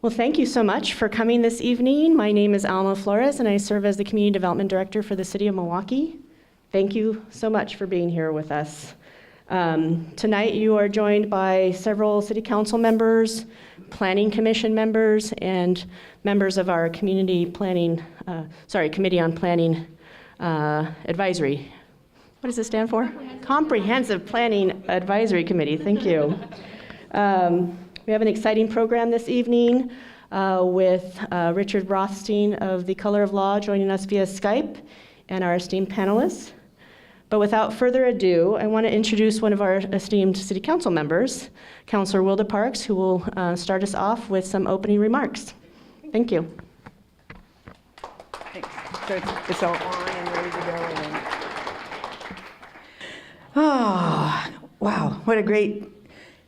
Well, thank you so much for coming this evening. My name is Alma Flores, and I serve as the Community Development Director for the City of Milwaukee. Thank you so much for being here with us. Tonight you are joined by several City Council members, Planning Commission members, and members of our Committee on Planning Advisory. What does this stand for? Comprehensive Planning Advisory Committee. Thank you. We have an exciting program this evening with Richard Rothstein of The Color of Law joining us via Skype and our esteemed panelists. But without further ado, I want to introduce one of our esteemed City Council members, Councilor Wilda Parks, who will start us off with some opening remarks. Thank you. Thanks. So it's all on and ready to go. Oh, wow, what a great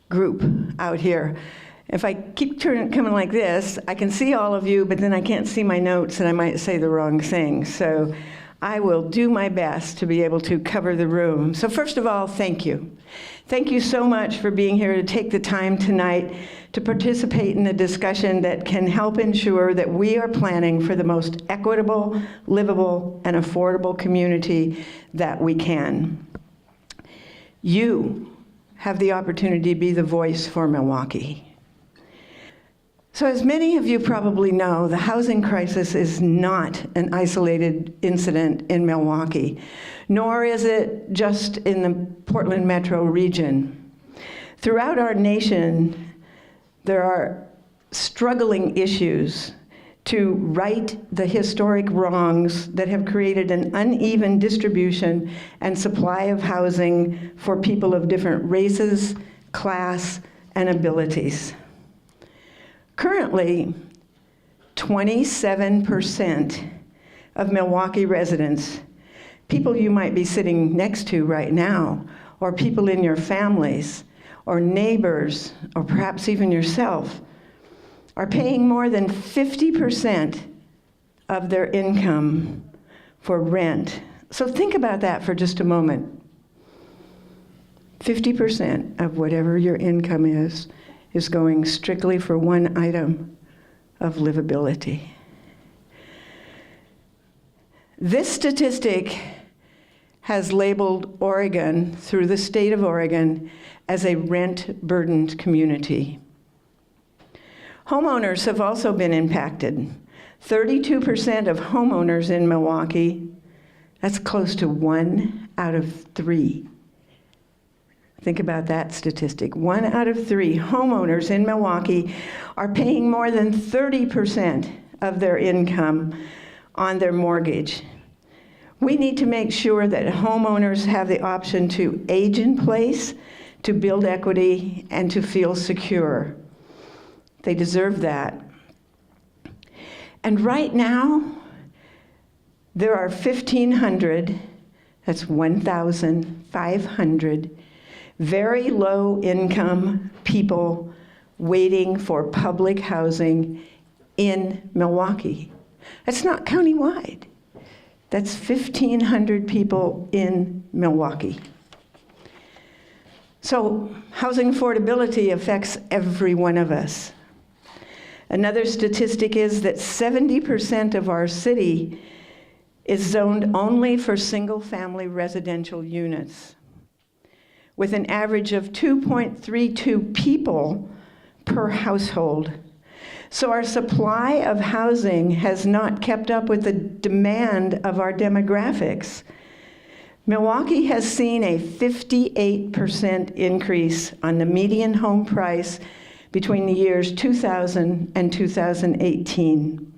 group out here. If I keep coming like this, I can see all of you, but then I can't see my notes and I might say the wrong thing. So I will do my best to be able to cover the room. So first of all, thank you. Thank you so much for being here to take the time tonight to participate in a discussion that can help ensure that we are planning for the most equitable, livable, and affordable community that we can. You have the opportunity to be the voice for Milwaukee. So as many of you probably know, the housing crisis is not an isolated incident in Milwaukee, nor is it just in the Portland metro region. Throughout our nation, there are struggling issues to right the historic wrongs that have created an uneven distribution and supply of housing for people of different races, class, and abilities. Currently, 27% of Milwaukee residents, people you might be sitting next to right now, or people in your families, or neighbors, or perhaps even yourself, are paying more than 50% of their income for rent. So think about that for just a moment. 50% of whatever your income is going strictly for one item of livability. This statistic has labeled Oregon, through the state of Oregon, as a rent-burdened community. Homeowners have also been impacted. 32% of homeowners in Milwaukee, that's close to 1 out of 3. Think about that statistic. 1 out of 3 homeowners in Milwaukee are paying more than 30% of their income on their mortgage. We need to make sure that homeowners have the option to age in place, to build equity, and to feel secure. They deserve that. And right now, there are 1,500, that's 1,500, very low income people waiting for public housing in Milwaukee. That's not countywide. That's 1,500 people in Milwaukee. So housing affordability affects every one of us. Another statistic is that 70% of our city is zoned only for single-family residential units, with an average of 2.32 people per household. So our supply of housing has not kept up with the demand of our demographics. Milwaukee has seen a 58% increase on the median home price between the years 2000 and 2018,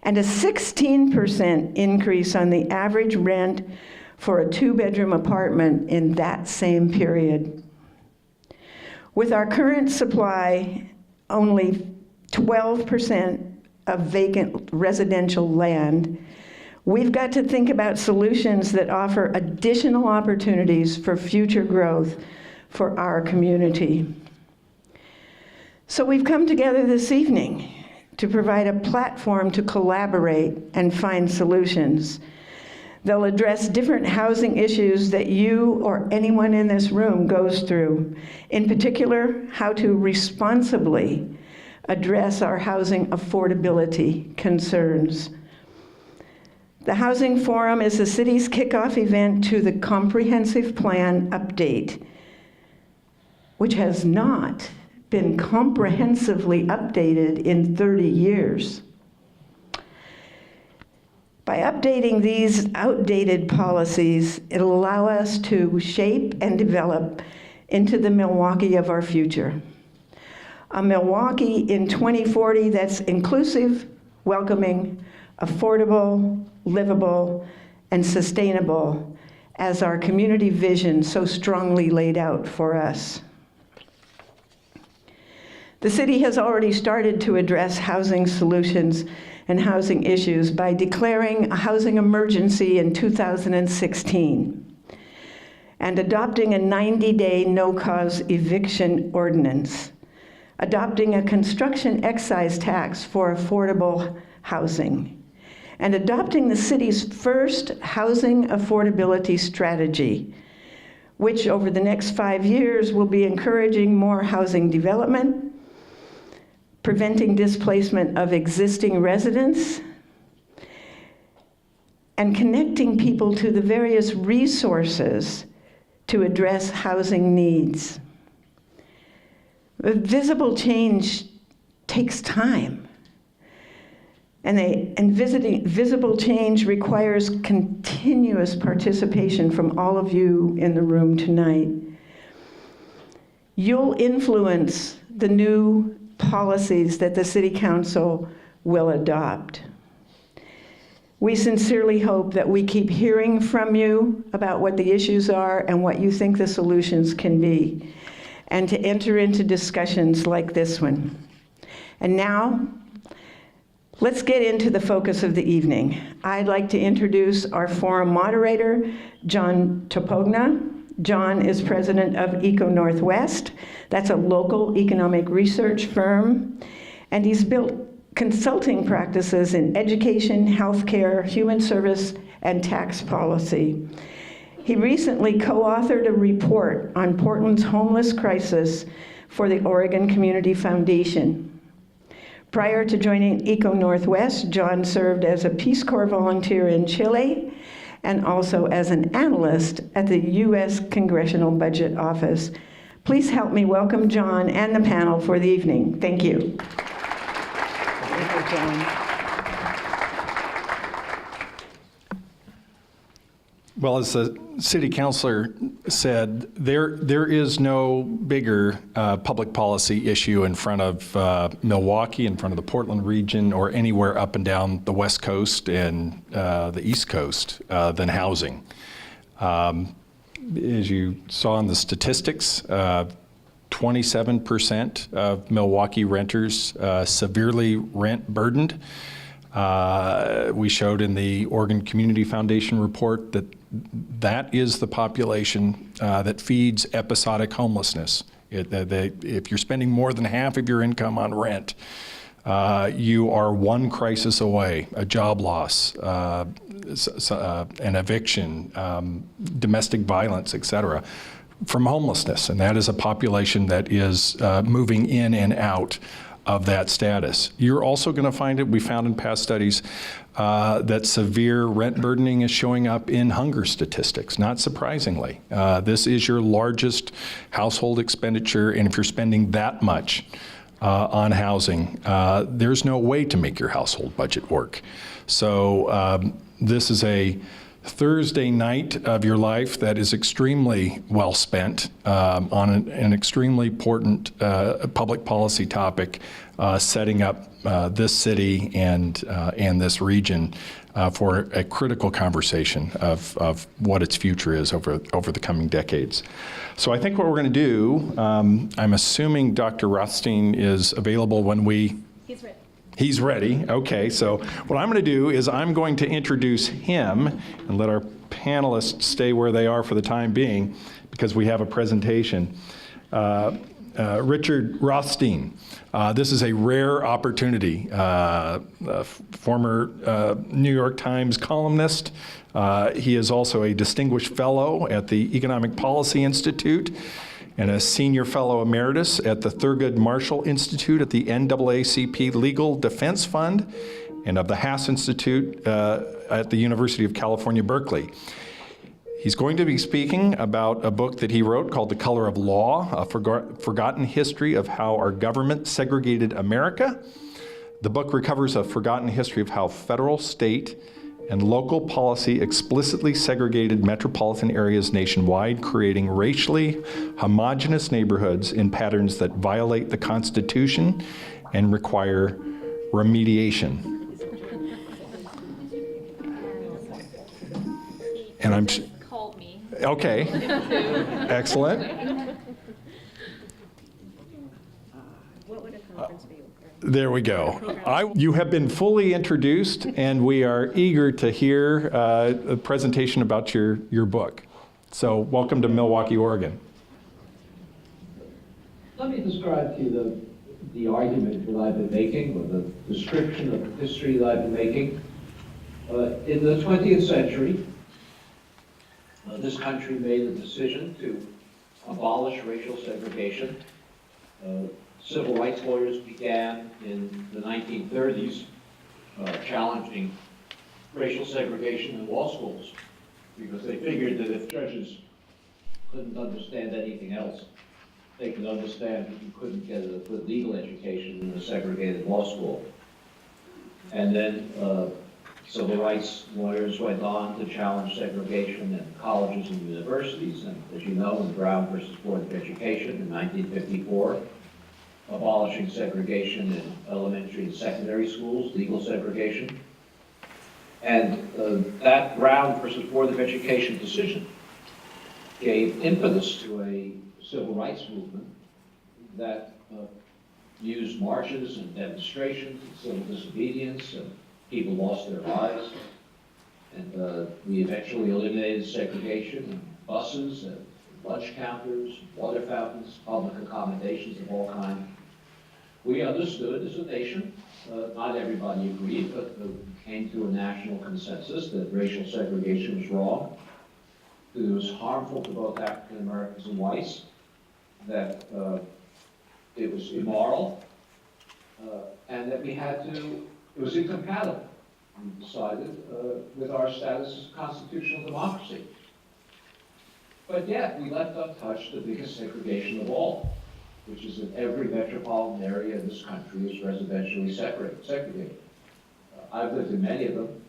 and a 16% increase on the average rent for a 2-bedroom apartment in that same period. With our current supply, only 12% of vacant residential land, we've got to think about solutions that offer additional opportunities for future growth for our community. So we've come together this evening to provide a platform to collaborate and find solutions. They'll address different housing issues that you or anyone in this room goes through. In particular, how to responsibly address our housing affordability concerns. The Housing Forum is the city's kickoff event to the Comprehensive Plan Update, which has not been comprehensively updated in 30 years. By updating these outdated policies, it'll allow us to shape and develop into the Milwaukee of our future. A Milwaukee in 2040 that's inclusive, welcoming, affordable, livable, and sustainable, as our community vision so strongly laid out for us. The city has already started to address housing solutions and housing issues by declaring a housing emergency in 2016 and adopting a 90-day no-cause eviction ordinance, adopting a construction excise tax for affordable housing, and adopting the city's first housing affordability strategy, which over the next 5 years will be encouraging more housing development, preventing displacement of existing residents, and connecting people to the various resources to address housing needs. Visible change takes time, and visible change requires continuous participation from all of you in the room tonight. You'll influence the new policies that the City Council will adopt. We sincerely hope that we keep hearing from you about what the issues are and what you think the solutions can be, and to enter into discussions like this one. And now, let's get into the focus of the evening. I'd like to introduce our forum moderator, John Topogna. John is president of Eco Northwest. That's a local economic research firm. And he's built consulting practices in education, healthcare, human service, and tax policy. He recently co-authored a report on Portland's homeless crisis for the Oregon Community Foundation. Prior to joining Eco Northwest, John served as a Peace Corps volunteer in Chile and also as an analyst at the U.S. Congressional Budget Office. Please help me welcome John and the panel for the evening. Thank you. Thank you, John. Well, as the city councilor said, there is no bigger public policy issue in front of Milwaukee, in front of the Portland region, or anywhere up and down the West Coast and the East Coast than housing. As you saw in the statistics, 27% of Milwaukee renters severely rent burdened. We showed in the Oregon Community Foundation report that is the population that feeds episodic homelessness. If you're spending more than half of your income on rent, you are one crisis away: a job loss, an eviction, domestic violence, etc., from homelessness. And that is a population that is moving in and out of that status. You're also going to find it, we found in past studies, that severe rent burdening is showing up in hunger statistics, not surprisingly. This is your largest household expenditure, and if you're spending that much on housing, there's no way to make your household budget work. So this is a Thursday night of your life that is extremely well spent on an extremely important public policy topic, setting up this city and this region for a critical conversation of what its future is over the coming decades. So I think what we're going to do, I'm assuming Dr. Rothstein is available when we... He's ready. He's ready. Okay, so what I'm going to do is I'm going to introduce him and let our panelists stay where they are for the time being because we have a presentation. Richard Rothstein. This is a rare opportunity. Former New York Times columnist. He is also a distinguished fellow at the Economic Policy Institute. and a Senior Fellow Emeritus at the Thurgood Marshall Institute at the NAACP Legal Defense Fund and of the Haas Institute at the University of California, Berkeley. He's going to be speaking about a book that he wrote called The Color of Law, a forgotten history of how our government segregated America. The book recovers a forgotten history of how federal, state, and local policy explicitly segregated metropolitan areas nationwide, creating racially homogeneous neighborhoods in patterns that violate the Constitution and require remediation. And I'm called me. okay. Excellent. What would a conference be? There we go. You have been fully introduced, and we are eager to hear a presentation about your book. So welcome to Milwaukee, Oregon. Let me describe to you the argument that I've been making, or the description of the history that I've been making. In the 20th century, this country made a decision to abolish racial segregation. Civil rights lawyers began in the 1930s challenging racial segregation in law schools because they figured that if judges couldn't understand anything else, they could understand that you couldn't get a good legal education in a segregated law school. And then civil rights lawyers went on to challenge segregation in colleges and universities, and as you know, in Brown versus Board of Education in 1954, abolishing segregation in elementary and secondary schools, legal segregation. And that Brown versus Board of Education decision gave impetus to a civil rights movement that used marches and demonstrations and civil disobedience, and people lost their lives. And we eventually eliminated segregation in buses and lunch counters, water fountains, public accommodations of all kinds. We understood as a nation, not everybody agreed, but came to a national consensus that racial segregation was wrong, that it was harmful to both African Americans and whites, that it was immoral, and that it was incompatible, we decided, with our status as a constitutional democracy. But yet, we left untouched the biggest segregation of all, which is that every metropolitan area in this country is residentially segregated. I've lived in many of them.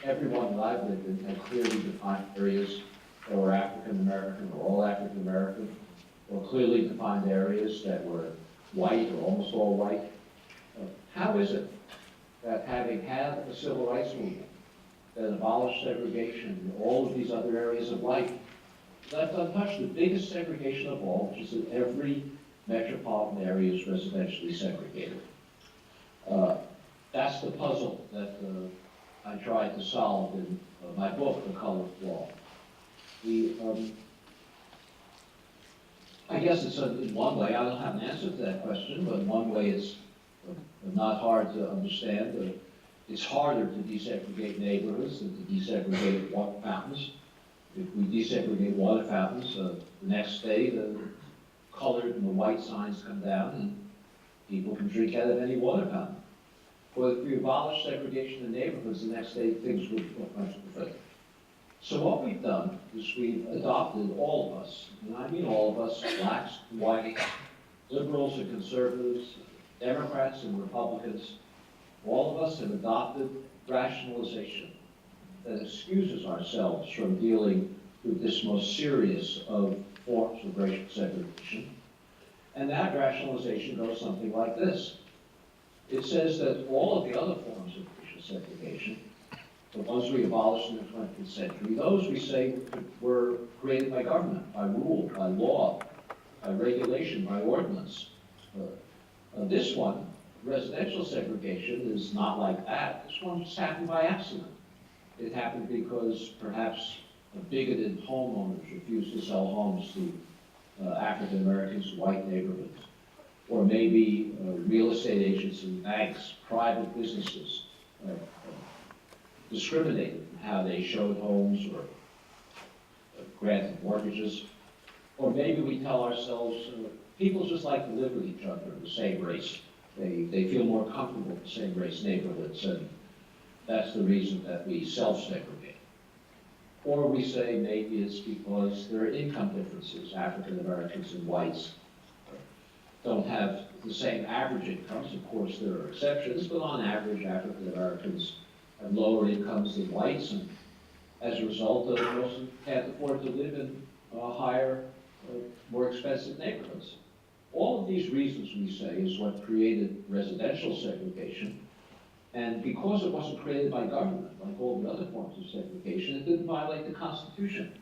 Every one that I've lived in had clearly defined areas that were African American or all African American, or clearly defined areas that were white or almost all white. How is it that having had a civil rights movement that abolished segregation in all of these other areas of life, left untouched the biggest segregation of all, which is that every metropolitan area is residentially segregated? That's the puzzle that I tried to solve in my book, The Color of Law. I guess it's in one way, I don't have an answer to that question, but in one way it's not hard to understand. It's harder to desegregate neighborhoods than to desegregate water fountains. If we desegregate water fountains, the next day the colored and the white signs come down and people can drink out of any water fountain. But if we abolish segregation in neighborhoods, the next day things would look much different. So what we've done is we've adopted, all of us, and I mean all of us, blacks, whites, liberals and conservatives, Democrats and Republicans, all of us have adopted rationalization that excuses ourselves from dealing with this most serious of forms of racial segregation. And that rationalization goes something like this. It says that all of the other forms of racial segregation, the ones we abolished in the 20th century, those we say were created by government, by rule, by law, by regulation, by ordinance. This one, residential segregation, is not like that. This one just happened by accident. It happened because perhaps bigoted homeowners refused to sell homes to African Americans in white neighborhoods. Or maybe real estate agents and banks, private businesses, discriminated in how they showed homes or granted mortgages. Or maybe we tell ourselves, people just like to live with each other in the same race. They feel more comfortable in the same race neighborhoods, and that's the reason that we self-segregate. Or we say maybe it's because there are income differences. African Americans and whites don't have the same average incomes. Of course, there are exceptions, but on average, African Americans have lower incomes than whites, and as a result, they also can't afford to live in higher, more expensive neighborhoods. All of these reasons, we say, is what created residential segregation. And because it wasn't created by government, like all the other forms of segregation, it didn't violate the Constitution.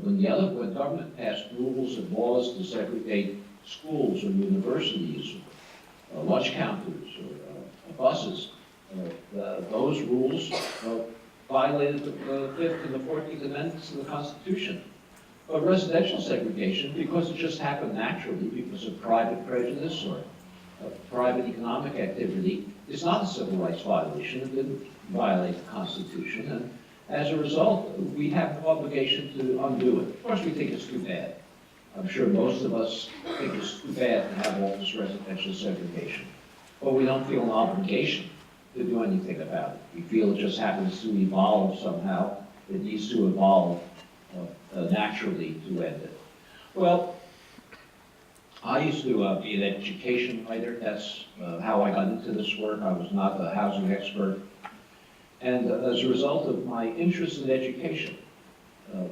When government passed rules and laws to segregate schools or universities, or lunch counters, or buses, those rules violated the 5th and the 14th Amendments of the Constitution. But residential segregation, because it just happened naturally because of private prejudice or private economic activity, is not a civil rights violation. It didn't violate the Constitution. And as a result, we have no obligation to undo it. Of course, we think it's too bad. I'm sure most of us think it's too bad to have all this residential segregation. But we don't feel an obligation to do anything about it. We feel it just happens to evolve somehow. It needs to evolve naturally to end it. Well, I used to be an education writer. That's how I got into this work. I was not a housing expert. And as a result of my interest in education,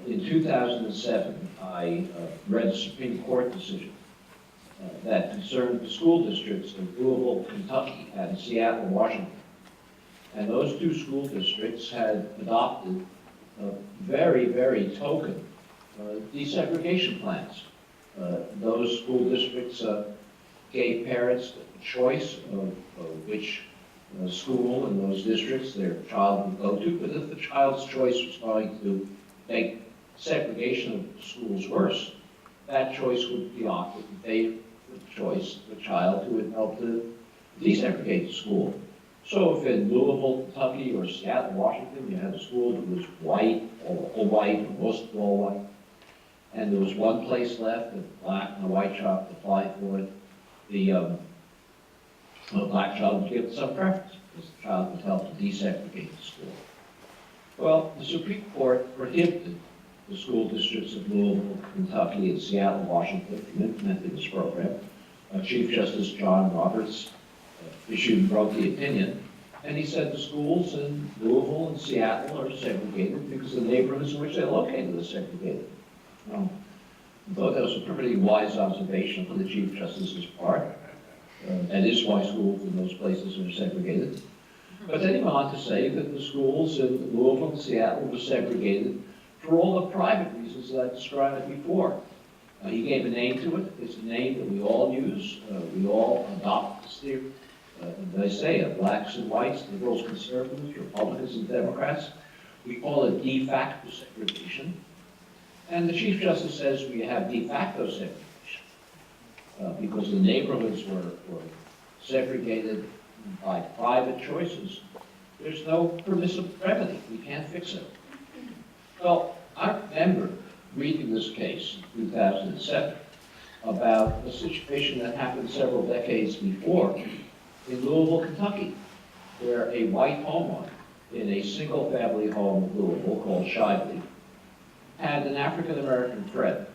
in 2007, I read a Supreme Court decision that concerned the school districts of Louisville, Kentucky, and Seattle, Washington. And those two school districts had adopted very, very token desegregation plans. Those school districts gave parents the choice of which school in those districts their child would go to, but if the child's choice was going to make segregation of schools worse, that choice would be opted in favor of the choice of the child who would help to desegregate the school. So if in Louisville, Kentucky, or Seattle, Washington, you had a school that was white, or all white, or most of all white, and there was one place left, and a black and a white child applied for it, the black child would give some preference, because the child would help to desegregate the school. Well, the Supreme Court prohibited the school districts of Louisville, Kentucky, and Seattle, Washington from implementing this program. Chief Justice John Roberts wrote the opinion, and he said the schools in Louisville and Seattle are segregated because the neighborhoods in which they're located are segregated. I thought that was a pretty wise observation on the Chief Justice's part. That is why schools in those places are segregated. But then he went on to say that the schools in Louisville and Seattle were segregated for all the private reasons that I described before. He gave a name to it. It's a name that we all use. We all adopt this theory. They say blacks and whites, liberals, conservatives, Republicans, and Democrats. We call it de facto segregation. And the Chief Justice says we have de facto segregation because the neighborhoods were segregated by private choices. There's no permissive remedy. We can't fix it. Well, I remember reading this case in 2007 about a situation that happened several decades before in Louisville, Kentucky, where a white homeowner in a single-family home in Louisville called Shively had an African-American friend,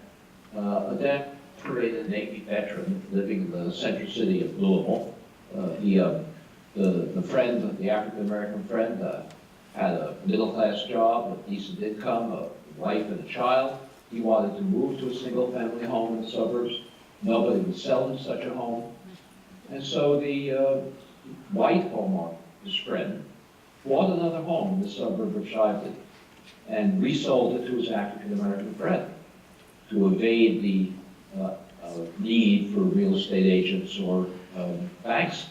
a decorated Navy veteran living in the center city of Louisville. The friend, the African-American friend, had a middle-class job, a decent income, a wife and a child. He wanted to move to a single-family home in the suburbs. Nobody would sell him such a home. And so the white homeowner, his friend, bought another home in the suburb of Shively and resold it to his African-American friend to evade the need for real estate agents or banks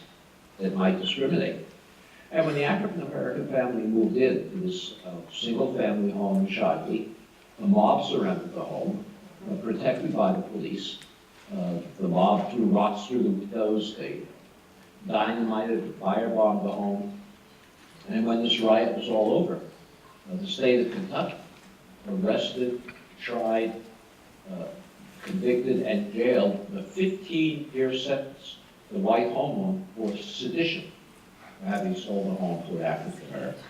that might discriminate. And when the African-American family moved into this single-family home in Shively, the mob surrounded the home, protected by the police. The mob threw rocks through the windows, they dynamited, firebombed the home. And when this riot was all over, the state of Kentucky arrested, tried convicted and jailed in a 15-year sentence, the white homeowner, for sedition, for having sold a home to an African American.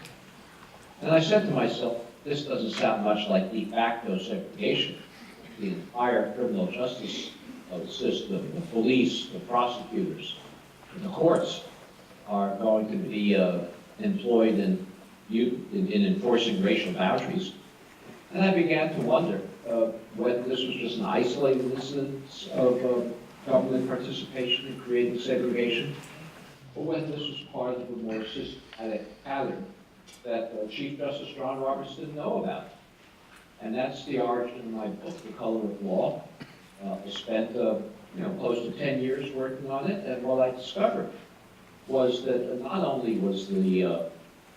And I said to myself, this doesn't sound much like de facto segregation. The entire criminal justice system, the police, the prosecutors, the courts are going to be employed in enforcing racial boundaries. And I began to wonder whether this was just an isolated instance of government participation in creating segregation, or whether this was part of a more systematic pattern that Chief Justice John Roberts didn't know about. And that's the origin of my book, The Color of Law. I spent close to 10 years working on it, and what I discovered was that not only was the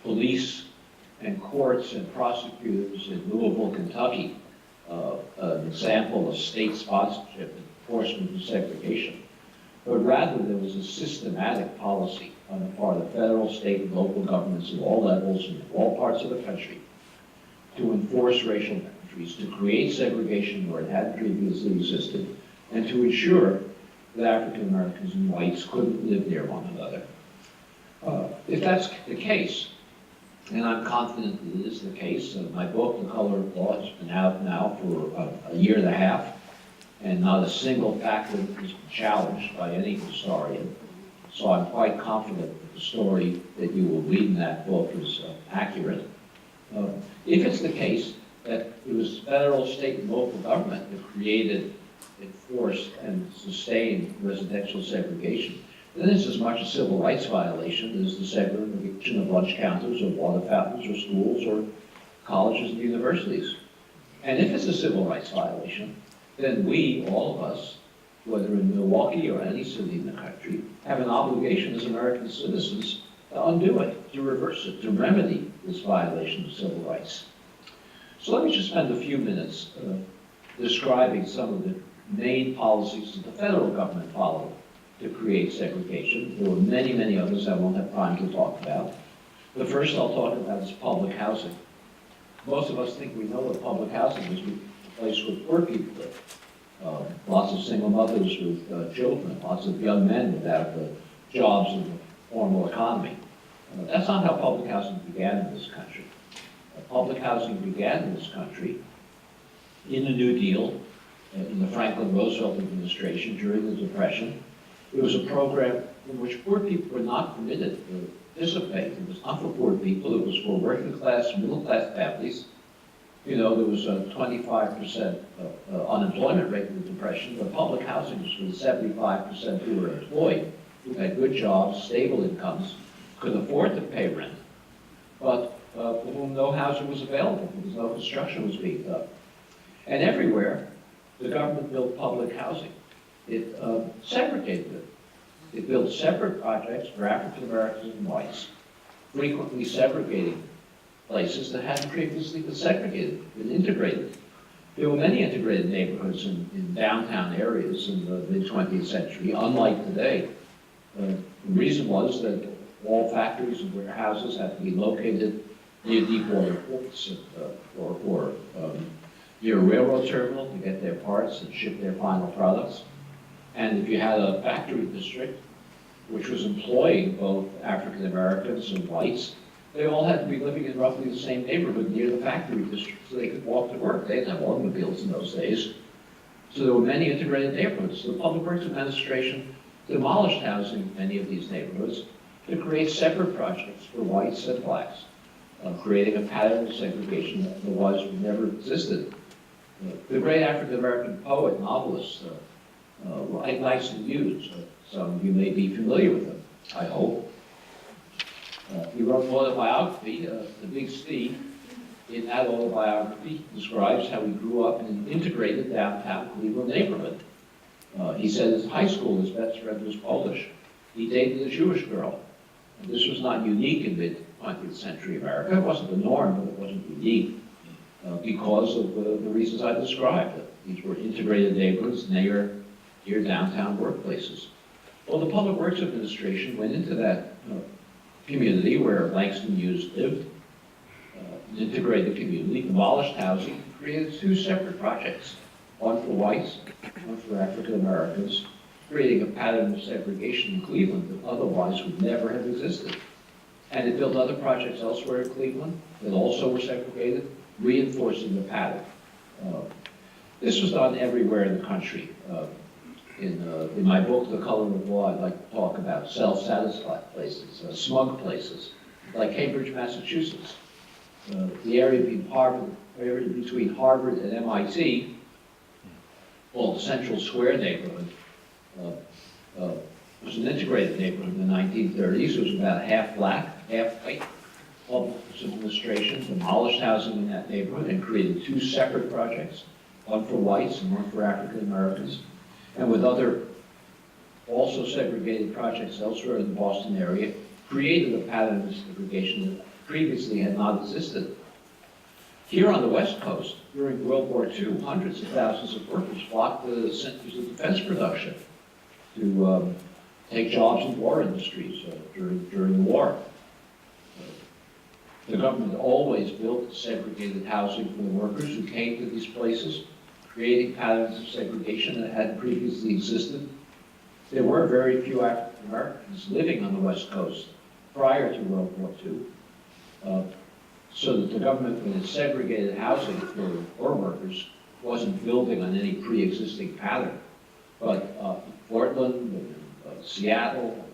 police and courts and prosecutors in Louisville, Kentucky, an example of state sponsorship and enforcement of segregation, but rather there was a systematic policy on the part of federal, state, and local governments at all levels and in all parts of the country to enforce racial boundaries, to create segregation where it had previously existed, and to ensure that African Americans and whites couldn't live near one another. If that's the case, and I'm confident that it is the case, my book, The Color of Law, has been out now for a year and a half, and not a single factor has been challenged by any historian. So I'm quite confident that the story that you will read in that book is accurate. If it's the case that it was federal, state, and local government that created, enforced, and sustained residential segregation, then it's as much a civil rights violation as the segregation of lunch counters or water fountains or schools or colleges and universities. And if it's a civil rights violation, then we, all of us, whether in Milwaukee or any city in the country, have an obligation as American citizens to undo it, to reverse it, to remedy this violation of civil rights. So let me just spend a few minutes describing some of the main policies that the federal government followed to create segregation. There were many, many others I won't have time to talk about. The first I'll talk about is public housing. Most of us think we know what public housing is, a place where poor people live. Lots of single mothers with children, lots of young men without jobs in the formal economy. That's not how public housing began in this country. Public housing began in this country in the New Deal, in the Franklin Roosevelt administration during the Depression. It was a program in which poor people were not permitted to participate. It was not for poor people, it was for working class, middle class families. You know, there was a 25% unemployment rate in the Depression, but public housing was for the 75% who were employed, who had good jobs, stable incomes, could afford to pay rent, but for whom no housing was available because no construction was being done. And everywhere, the government built public housing. It segregated it. It built separate projects for African Americans and whites, frequently segregating places that hadn't previously been segregated, been integrated. There were many integrated neighborhoods in downtown areas in the mid-20th century, unlike today. The reason was that all factories and warehouses had to be located near deep water ports or near a railroad terminal to get their parts and ship their final products. And if you had a factory district, which was employing both African Americans and whites, they all had to be living in roughly the same neighborhood near the factory district so they could walk to work. They didn't have automobiles in those days. So there were many integrated neighborhoods. The Public Works Administration demolished housing in many of these neighborhoods to create separate projects for whites and blacks, creating a pattern of segregation that otherwise would never existed. The great African American poet, novelist, Langston Hughes, some of you may be familiar with him, I hope. He wrote an autobiography, The Big Steve. In that autobiography, he describes how he grew up in an integrated downtown Cleveland neighborhood. He said in high school his best friend was Polish. He dated a Jewish girl. And this was not unique in mid-20th century America. It wasn't the norm, but it wasn't unique because of the reasons I described. These were integrated neighborhoods near downtown workplaces. Well, the Public Works Administration went into that community where Langston Hughes lived, integrated community, demolished housing, created two separate projects. one for whites, one for African Americans, creating a pattern of segregation in Cleveland that otherwise would never have existed. And it built other projects elsewhere in Cleveland that also were segregated, reinforcing the pattern. This was done everywhere in the country. In my book, The Color of Law, I'd like to talk about self-satisfied places, smug places, like Cambridge, Massachusetts. The area between Harvard and MIT, called the Central Square neighborhood, was an integrated neighborhood in the 1930s. It was about half black, half white. Public administration demolished housing in that neighborhood and created two separate projects, one for whites and one for African Americans. And with other also segregated projects elsewhere in the Boston area, created a pattern of segregation that previously had not existed. Here on the West Coast, during World War II, hundreds of thousands of workers flocked to the centers of defense production to take jobs in war industries during the war. The government always built segregated housing for the workers who came to these places, creating patterns of segregation that hadn't previously existed. There were very few African Americans living on the West Coast prior to World War II, so that the government, when it segregated housing for war workers, wasn't building on any pre-existing pattern. But Portland, Seattle,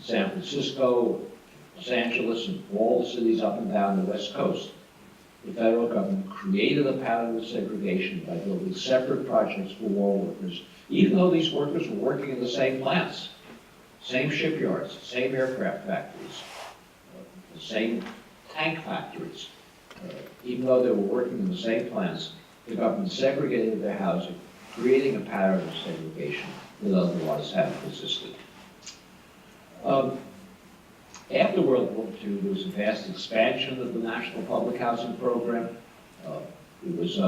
San Francisco, Los Angeles, and all the cities up and down the West Coast, the federal government created a pattern of segregation by building separate projects for war workers, even though these workers were working in the same plants, same shipyards, same aircraft factories, the same tank factories. Even though they were working in the same plants, the government segregated their housing, creating a pattern of segregation that otherwise hadn't existed. After World War II, there was a vast expansion of the National Public Housing Program. It was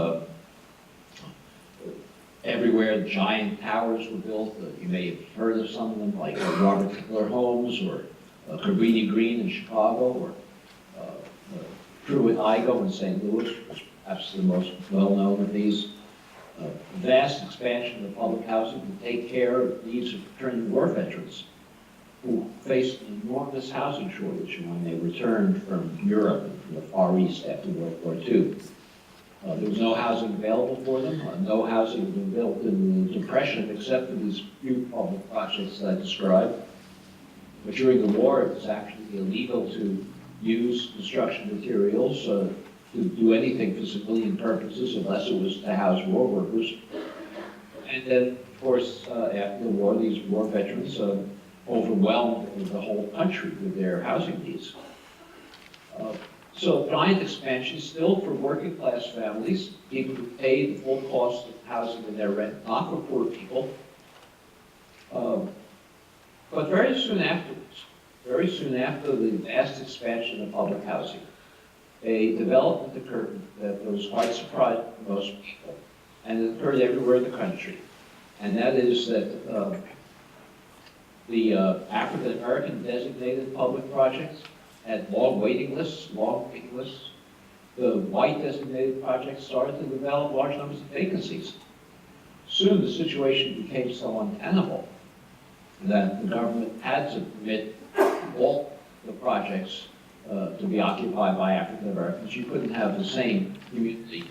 everywhere giant towers were built. You may have heard of some of them, like Robert Taylor Homes or Cabrini Green in Chicago, or Pruitt-Igoe in St. Louis, was perhaps the most well-known of these. Vast expansion of public housing to take care of the needs of returning war veterans who faced an enormous housing shortage when they returned from Europe and from the Far East after World War II. There was no housing available for them. No housing had been built in the Depression except for these few public projects that I described. But during the war, it was actually illegal to use construction materials to do anything for civilian purposes unless it was to house war workers. And then, of course, after the war, these war veterans overwhelmed the whole country with their housing needs. So giant expansion still for working class families, people who paid the full cost of housing and their rent, not for poor people. But very soon after the vast expansion of public housing, a development occurred that was quite surprising to most people, and it occurred everywhere in the country. And that is that the African American designated public projects had long waiting lists. The white designated projects started to develop large numbers of vacancies. Soon the situation became so untenable that the government had to permit all the projects to be occupied by African Americans. You couldn't have the same community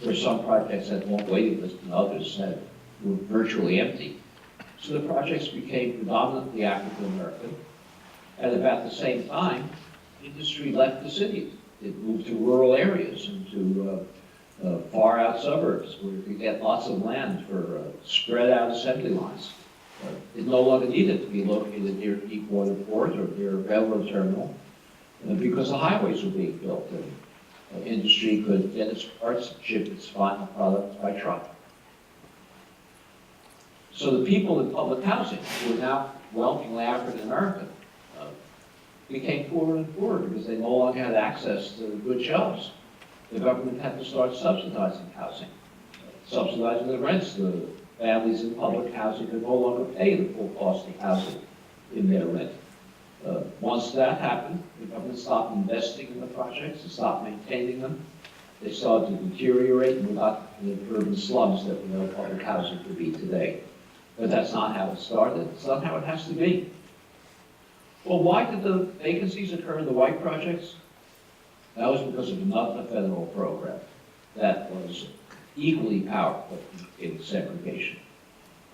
where some projects had long waiting lists and others were virtually empty. So the projects became predominantly African American. At about the same time, industry left the cities. It moved to rural areas and to far out suburbs where you could get lots of land for spread out assembly lines. It no longer needed to be located near a deep water port or near a railroad terminal because the highways were being built and industry could get its parts and ship its final products by truck. So the people in public housing, who were now welcomingly African American, became poorer and poorer because they no longer had access to good jobs. The government had to start subsidizing housing, subsidizing the rents. The families in public housing could no longer pay the full cost of housing in their rent. Once that happened, the government stopped investing in the projects and stopped maintaining them. They started to deteriorate, and we got the urban slums that we know public housing to be today. But that's not how it started. It's not how it has to be. Well, why did the vacancies occur in the white projects? That was because of another federal program that was equally powerful in segregation.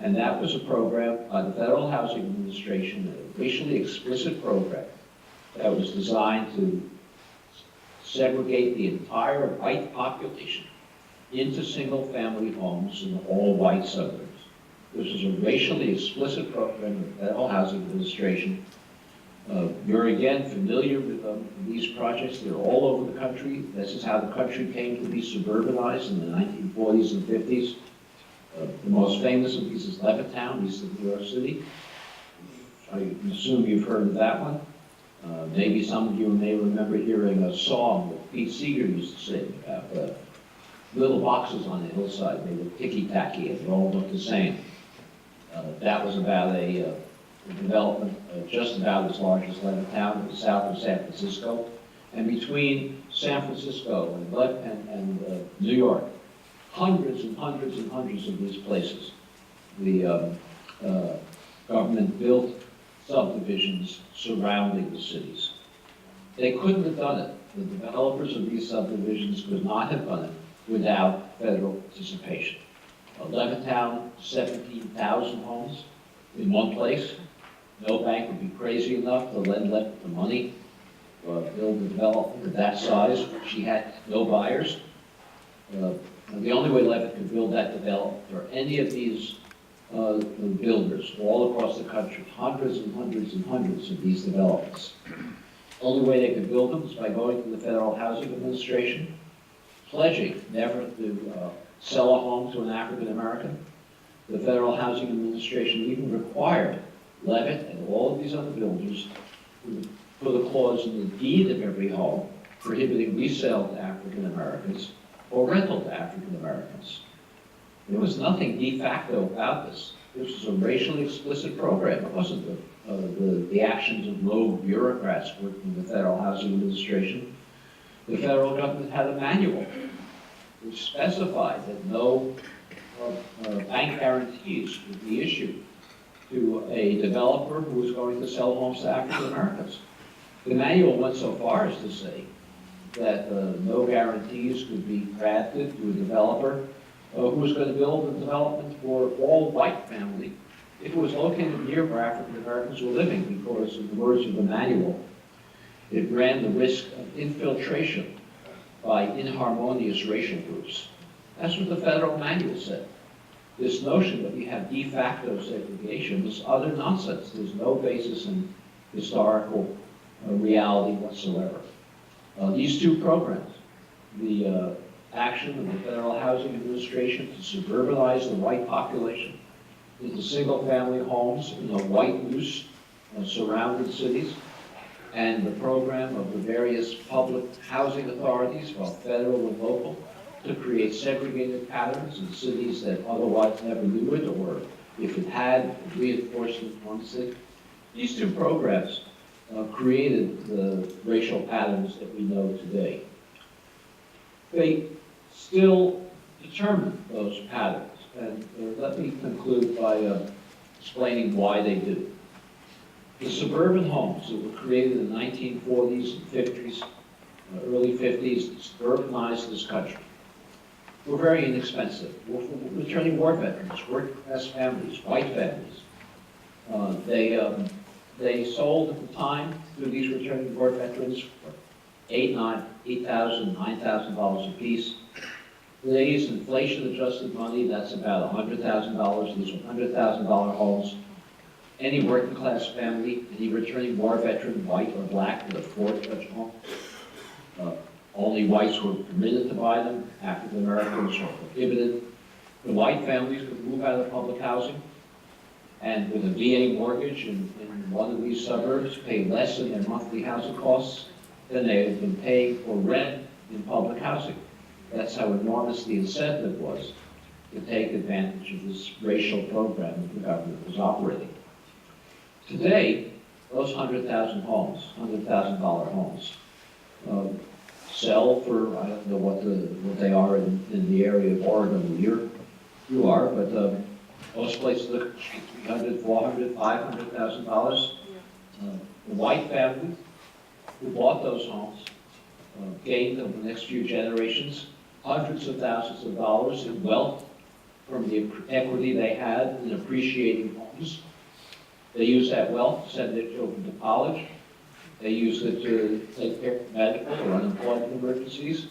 And that was a program by the Federal Housing Administration, a racially explicit program that was designed to segregate the entire white population into single-family homes in the all-white suburbs. This was a racially explicit program of the Federal Housing Administration. You're again familiar with these projects. They're all over the country. This is how the country came to be suburbanized in the 1940s and 50s. The most famous of these is Levittown, east of New York City. I assume you've heard of that one. Maybe some of you may remember hearing a song that Pete Seeger used to sing about little boxes on the hillside. They were ticky-tacky and they all looked the same. That was about a development just about as large as Levittown, south of San Francisco. And between San Francisco and New York, hundreds and hundreds and hundreds of these places, the government built subdivisions surrounding the cities. They couldn't have done it. The developers of these subdivisions could not have done it without federal participation. Levittown, 17,000 homes in one place. No bank would be crazy enough to lend Levitt the money, build a development of that size. She had no buyers. The only way Levitt could build that development or any of these builders all across the country, hundreds and hundreds and hundreds of these developments. The only way they could build them is by going to the Federal Housing Administration, pledging never to sell a home to an African American. The Federal Housing Administration even required Levitt and all of these other builders to put a clause in the deed of every home prohibiting resale to African Americans or rental to African Americans. There was nothing de facto about this. This was a racially explicit program. It wasn't the actions of rogue bureaucrats working in the Federal Housing Administration. The federal government had a manual which specified that no bank guarantees would be issued to a developer who was going to sell homes to African Americans. The manual went so far as to say that no guarantees could be granted to a developer who was going to build a development for all white family if it was located near where African Americans were living, because in the words of the manual, it ran the risk of infiltration by inharmonious racial groups. That's what the federal manual said. This notion that we have de facto segregation is utter nonsense. There's no basis in historical reality whatsoever. These two programs, the action of the Federal Housing Administration to suburbanize the white population into single-family homes in the white loose surrounded cities, and the program of the various public housing authorities, both federal and local, to create segregated patterns in cities that otherwise never knew it, or if it had, it reinforced it once it. These two programs created the racial patterns that we know today. They still determine those patterns, and let me conclude by explaining why they do. The suburban homes that were created in the 1940s and 50s, early 50s, suburbanized this country, were very inexpensive. Returning war veterans, working-class families, white families. They sold at the time to these returning war veterans for $8,000, $9,000 a piece. Today's inflation-adjusted money, that's about $100,000. These are $100,000 homes. Any working-class family, any returning war veteran, white or black, could afford such home. Only whites were permitted to buy them. African Americans were prohibited. The white families could move out of public housing and with a VA mortgage in one of these suburbs pay less in their monthly housing costs than they had been paying for rent in public housing. That's how enormous the incentive was to take advantage of this racial program that the government was operating. Today, those 100,000 homes, $100,000 homes, sell for, I don't know what they are in the area of Oregon where you are, but most places look at $300,000, $400,000, $500,000. The white families who bought those homes gained over the next few generations hundreds of thousands of dollars in wealth from the equity they had in appreciating homes. They used that wealth to send their children to college. They used it to take care of medical or unemployment emergencies.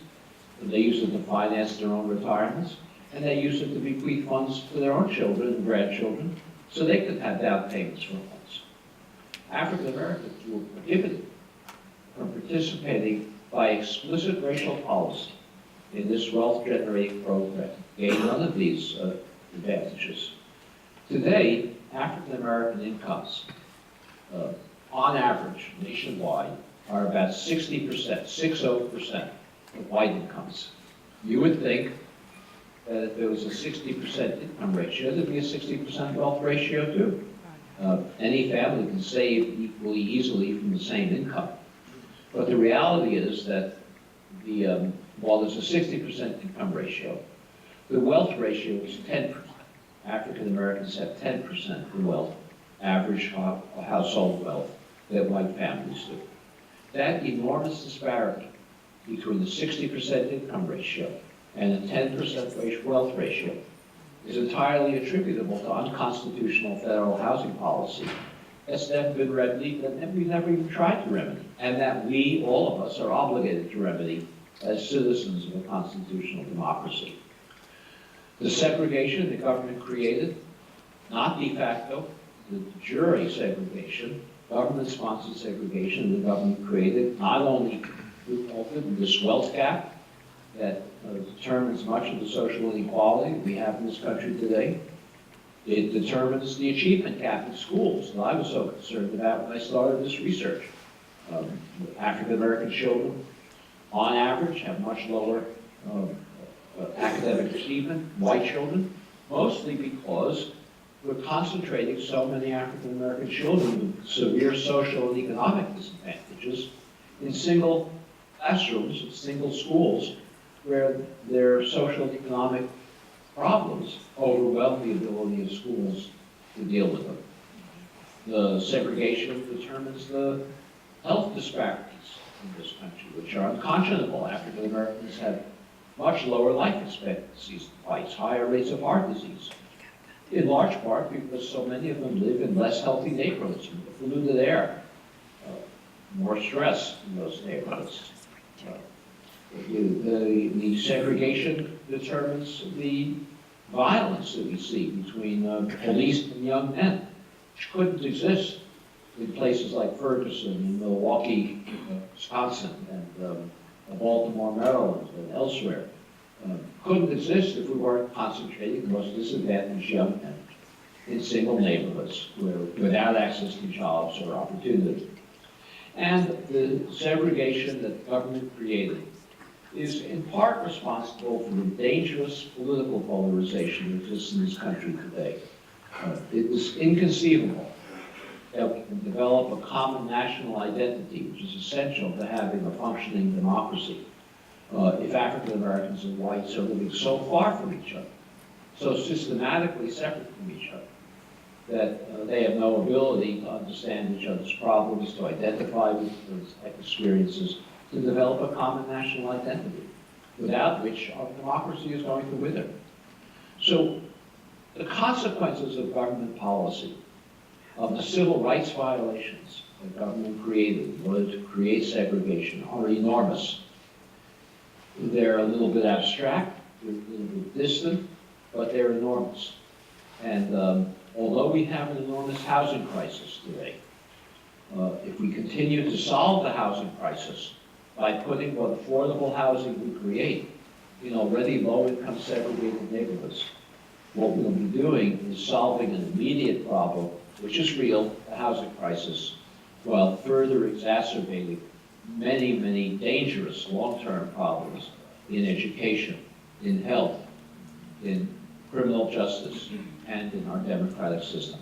They used it to finance their own retirements. And they used it to bequeath funds to their own children and grandchildren so they could have down payments for homes. African Americans were prohibited from participating by explicit racial policy in this wealth-generating program, gained none of these advantages. Today, African American incomes, on average, nationwide, are about 60%, 60% of white incomes. You would think that if there was a 60% income ratio, there'd be a 60% wealth ratio too. Any family can save equally easily from the same income. But the reality is that while there's a 60% income ratio, the wealth ratio is 10%. African Americans have 10% the wealth, average household wealth, that white families do. That enormous disparity between the 60% income ratio and the 10% wealth ratio is entirely attributable to unconstitutional federal housing policy that's never been remedied and we've never even tried to remedy, and that we, all of us, are obligated to remedy as citizens of a constitutional democracy. The segregation the government created, not de facto, the jury segregation, government-sponsored segregation the government created, not only resulted in this wealth gap that determines much of the social inequality we have in this country today. It determines the achievement gap in schools that I was so concerned about when I started this research. African American children, on average, have much lower academic achievement, white children, mostly because we're concentrating so many African American children with severe social and economic disadvantages in single classrooms, in single schools, where their social and economic problems overwhelm the ability of schools to deal with them. The segregation determines the health disparities in this country, which are unconscionable. African Americans have much lower life expectancies than whites, higher rates of heart disease, in large part because so many of them live in less healthy neighborhoods, polluted air, more stress in those neighborhoods. The segregation determines the violence that we see between police and young men, which couldn't exist in places like Ferguson and Milwaukee, Wisconsin, and Baltimore, Maryland, and elsewhere. Couldn't exist if we weren't concentrating the most disadvantaged young men in single neighborhoods without access to jobs or opportunity. And the segregation that the government created is in part responsible for the dangerous political polarization that exists in this country today. It is inconceivable that we can develop a common national identity, which is essential to having a functioning democracy, if African Americans and whites are living so far from each other, so systematically separate from each other, that they have no ability to understand each other's problems, to identify with those experiences, to develop a common national identity, without which our democracy is going to wither. So the consequences of government policy, of the civil rights violations that government created in order to create segregation, are enormous. They're a little bit abstract, they're a little bit distant, but they're enormous. And although we have an enormous housing crisis today, if we continue to solve the housing crisis by putting what affordable housing we create in already low-income segregated neighborhoods, what we'll be doing is solving an immediate problem, which is real, the housing crisis, while further exacerbating many, many dangerous long-term problems in education, in health, in criminal justice, and in our democratic system.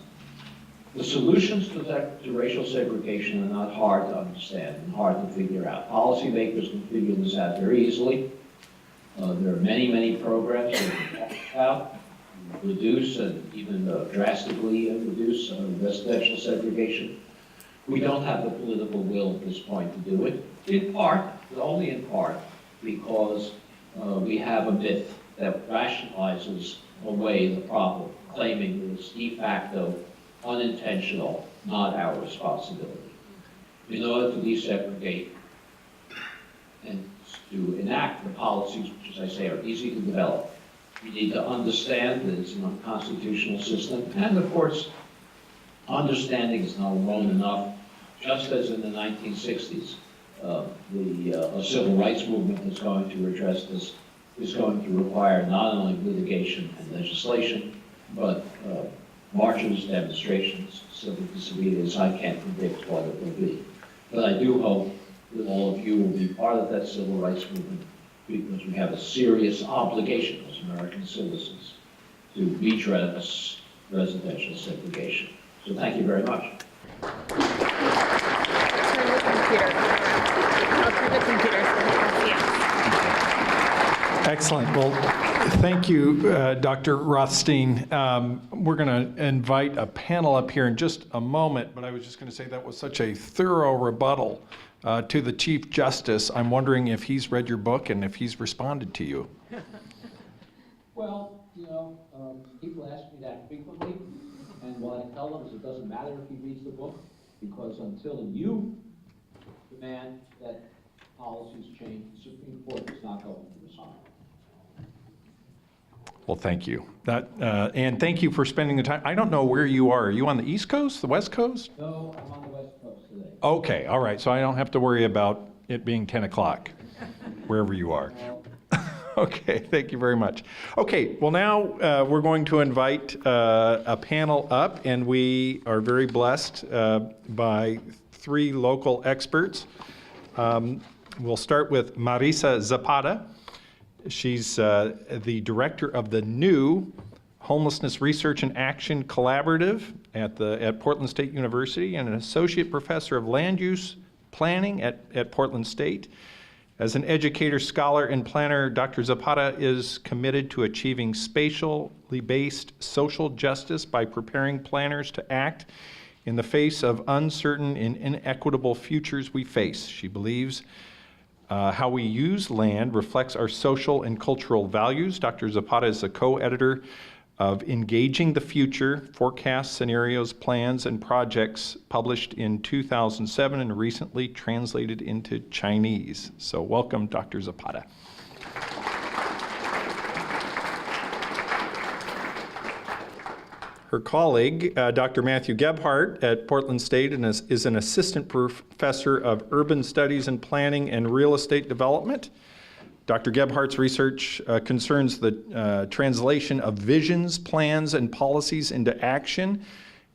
The solutions to racial segregation are not hard to understand and hard to figure out. Policymakers can figure this out very easily. There are many, many programs that we can talk about, reduce and even drastically reduce residential segregation. We don't have the political will at this point to do it, in part, but only in part, because we have a myth that rationalizes away the problem, claiming that it's de facto, unintentional, not our responsibility. In order to desegregate and to enact the policies, which, as I say, are easy to develop, we need to understand that it's an unconstitutional system, and of course, understanding is not alone enough. Just as in the 1960s, the civil rights movement that's going to address this is going to require not only litigation and legislation, but marches, demonstrations, civil disobedience. I can't predict what it will be. But I do hope that all of you will be part of that civil rights movement, because we have a serious obligation as American citizens to redress residential segregation. So thank you very much. Turn the computer. I'll turn the computer so we can see us. Excellent. Well, thank you, Dr. Rothstein. We're going to invite a panel up here in just a moment, but I was just going to say that was such a thorough rebuttal to the Chief Justice. I'm wondering if he's read your book and if he's responded to you. Well, people ask me that frequently, and what I tell them is it doesn't matter if he reads the book, because until you demand that policies change, the Supreme Court is not going to respond. Well, thank you. And thank you for spending the time. I don't know where you are. Are you on the East Coast, the West Coast? No, I'm on the West Coast today. Okay, all right. So I don't have to worry about it being 10 o'clock, wherever you are. Okay, thank you very much. Okay, well now we're going to invite a panel up, and we are very blessed by three local experts. We'll start with Marisa Zapata. She's the director of the new Homelessness Research and Action Collaborative at Portland State University and an associate professor of land use planning at Portland State. As an educator, scholar, and planner, Dr. Zapata is committed to achieving spatially based social justice by preparing planners to act in the face of uncertain and inequitable futures we face. She believes how we use land reflects our social and cultural values. Dr. Zapata is the co-editor of Engaging the Future, Forecasts, Scenarios, Plans, and Projects, published in 2007 and recently translated into Chinese. So welcome, Dr. Zapata. Her colleague, Dr. Matthew Gebhardt at Portland State, is an assistant professor of urban studies and planning and real estate development. Dr. Gebhardt's research concerns the translation of visions, plans, and policies into action,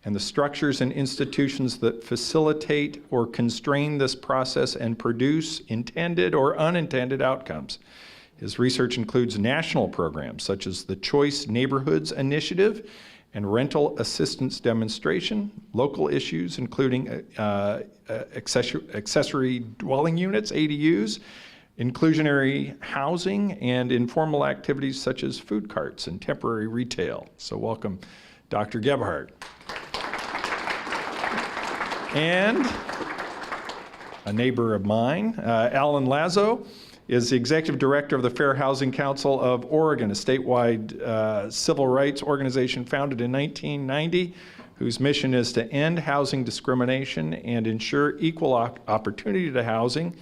and the structures and institutions that facilitate or constrain this process and produce intended or unintended outcomes. His research includes national programs such as the Choice Neighborhoods Initiative and rental assistance demonstration, local issues including accessory dwelling units, ADUs, inclusionary housing, and informal activities such as food carts and temporary retail. So welcome, Dr. Gebhardt. And a neighbor of mine, Alan Lazo, is the executive director of the Fair Housing Council of Oregon, a statewide civil rights organization founded in 1990, whose mission is to end housing discrimination and ensure equal opportunity to housing.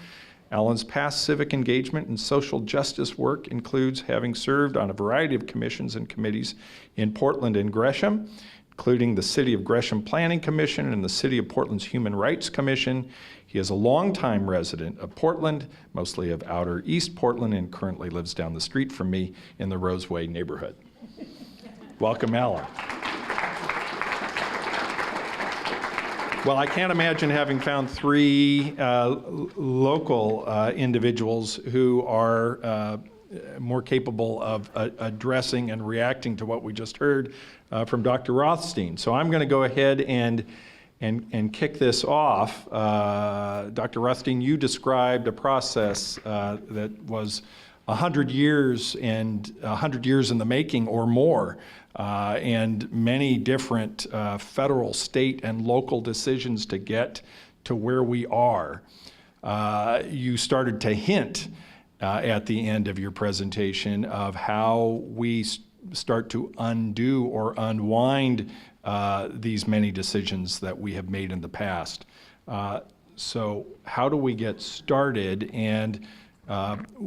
Alan's past civic engagement and social justice work includes having served on a variety of commissions and committees in Portland and Gresham, including the City of Gresham Planning Commission and the City of Portland's Human Rights Commission. He is a longtime resident of Portland, mostly of outer East Portland, and currently lives down the street from me in the Roseway neighborhood. Welcome, Alan. Well, I can't imagine having found three local individuals who are more capable of addressing and reacting to what we just heard from Dr. Rothstein. So I'm going to go ahead and kick this off. Dr. Rothstein, you described a process that was 100 years and 100 years in the making or more, and many different federal, state, and local decisions to get to where we are. You started to hint at the end of your presentation of how we start to undo or unwind these many decisions that we have made in the past. So how do we get started, and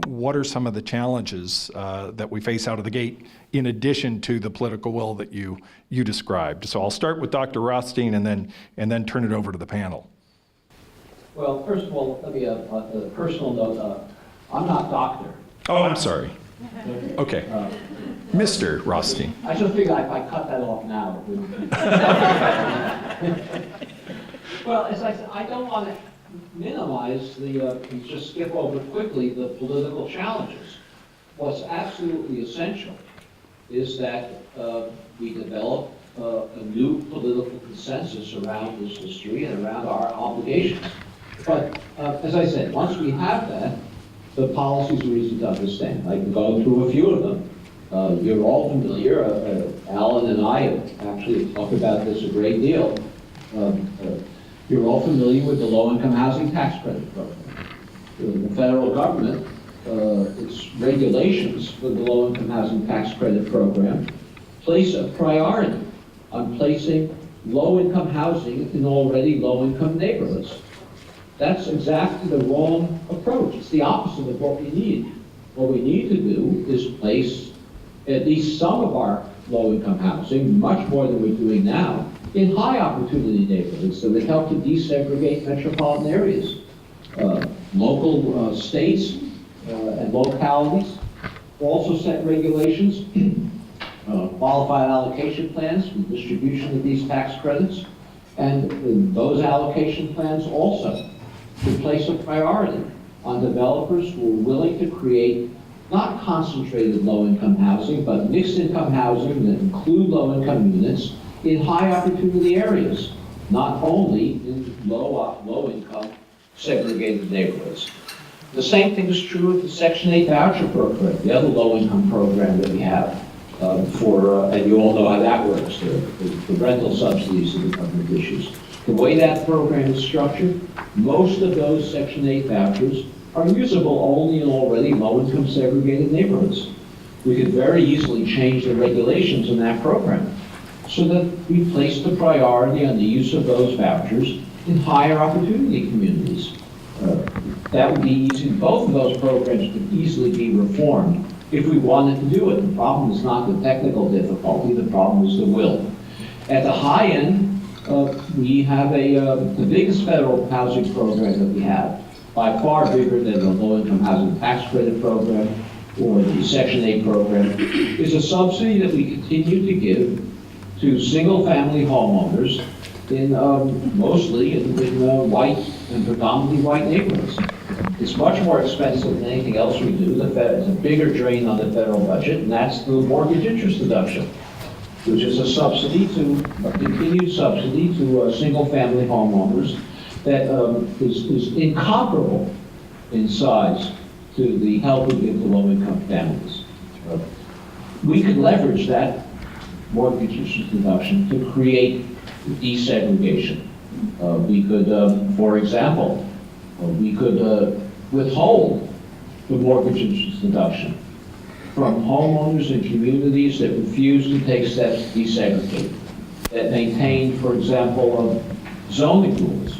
what are some of the challenges that we face out of the gate in addition to the political will that you described? So I'll start with Dr. Rothstein and then turn it over to the panel. Well, first of all, let me a personal note. I'm not doctor. Oh, I'm sorry. Okay. Mr. Rothstein. I just figured if I cut that off now, it wouldn't. Well, as I said, I don't want to minimize just skip over quickly the political challenges. What's absolutely essential is that we develop a new political consensus around this history and around our obligations. But as I said, once we have that, the policies are easy to understand. I can go through a few of them. You're all familiar, Alan and I have actually talked about this a great deal. You're all familiar with the low-income housing tax credit program. The federal government, its regulations for the low-income housing tax credit program place a priority on placing low-income housing in already low-income neighborhoods. That's exactly the wrong approach. It's the opposite of what we need. What we need to do is place at least some of our low-income housing, much more than we're doing now, in high-opportunity neighborhoods that would help to desegregate metropolitan areas. Local states and localities also set regulations, qualified allocation plans for distribution of these tax credits, and those allocation plans also to place a priority on developers who are willing to create not concentrated low-income housing, but mixed-income housing that include low-income units in high-opportunity areas, not only in low-income segregated neighborhoods. The same thing is true of the Section 8 voucher program, the other low-income program that we have and you all know how that works, the rental subsidies that the government issues. The way that program is structured, most of those Section 8 vouchers are usable only in already low-income segregated neighborhoods. We could very easily change the regulations in that program so that we place the priority on the use of those vouchers in higher opportunity communities. That would be easy. Both of those programs could easily be reformed if we wanted to do it. The problem is not the technical difficulty, the problem is the will. At the high end, we have the biggest federal housing program that we have, by far bigger than the low-income housing tax credit program or the Section 8 program, is a subsidy that we continue to give to single-family homeowners in mostly in white and predominantly white neighborhoods. It's much more expensive than anything else we do. It's a bigger drain on the federal budget, and that's the mortgage interest deduction, which is a continued subsidy to single-family homeowners that is incomparable in size to the help we give to low-income families. We could leverage that mortgage interest deduction to create desegregation. We could, for example, we could withhold the mortgage interest deduction from homeowners in communities that refuse to take steps to desegregate, that maintain, for example, zoning rules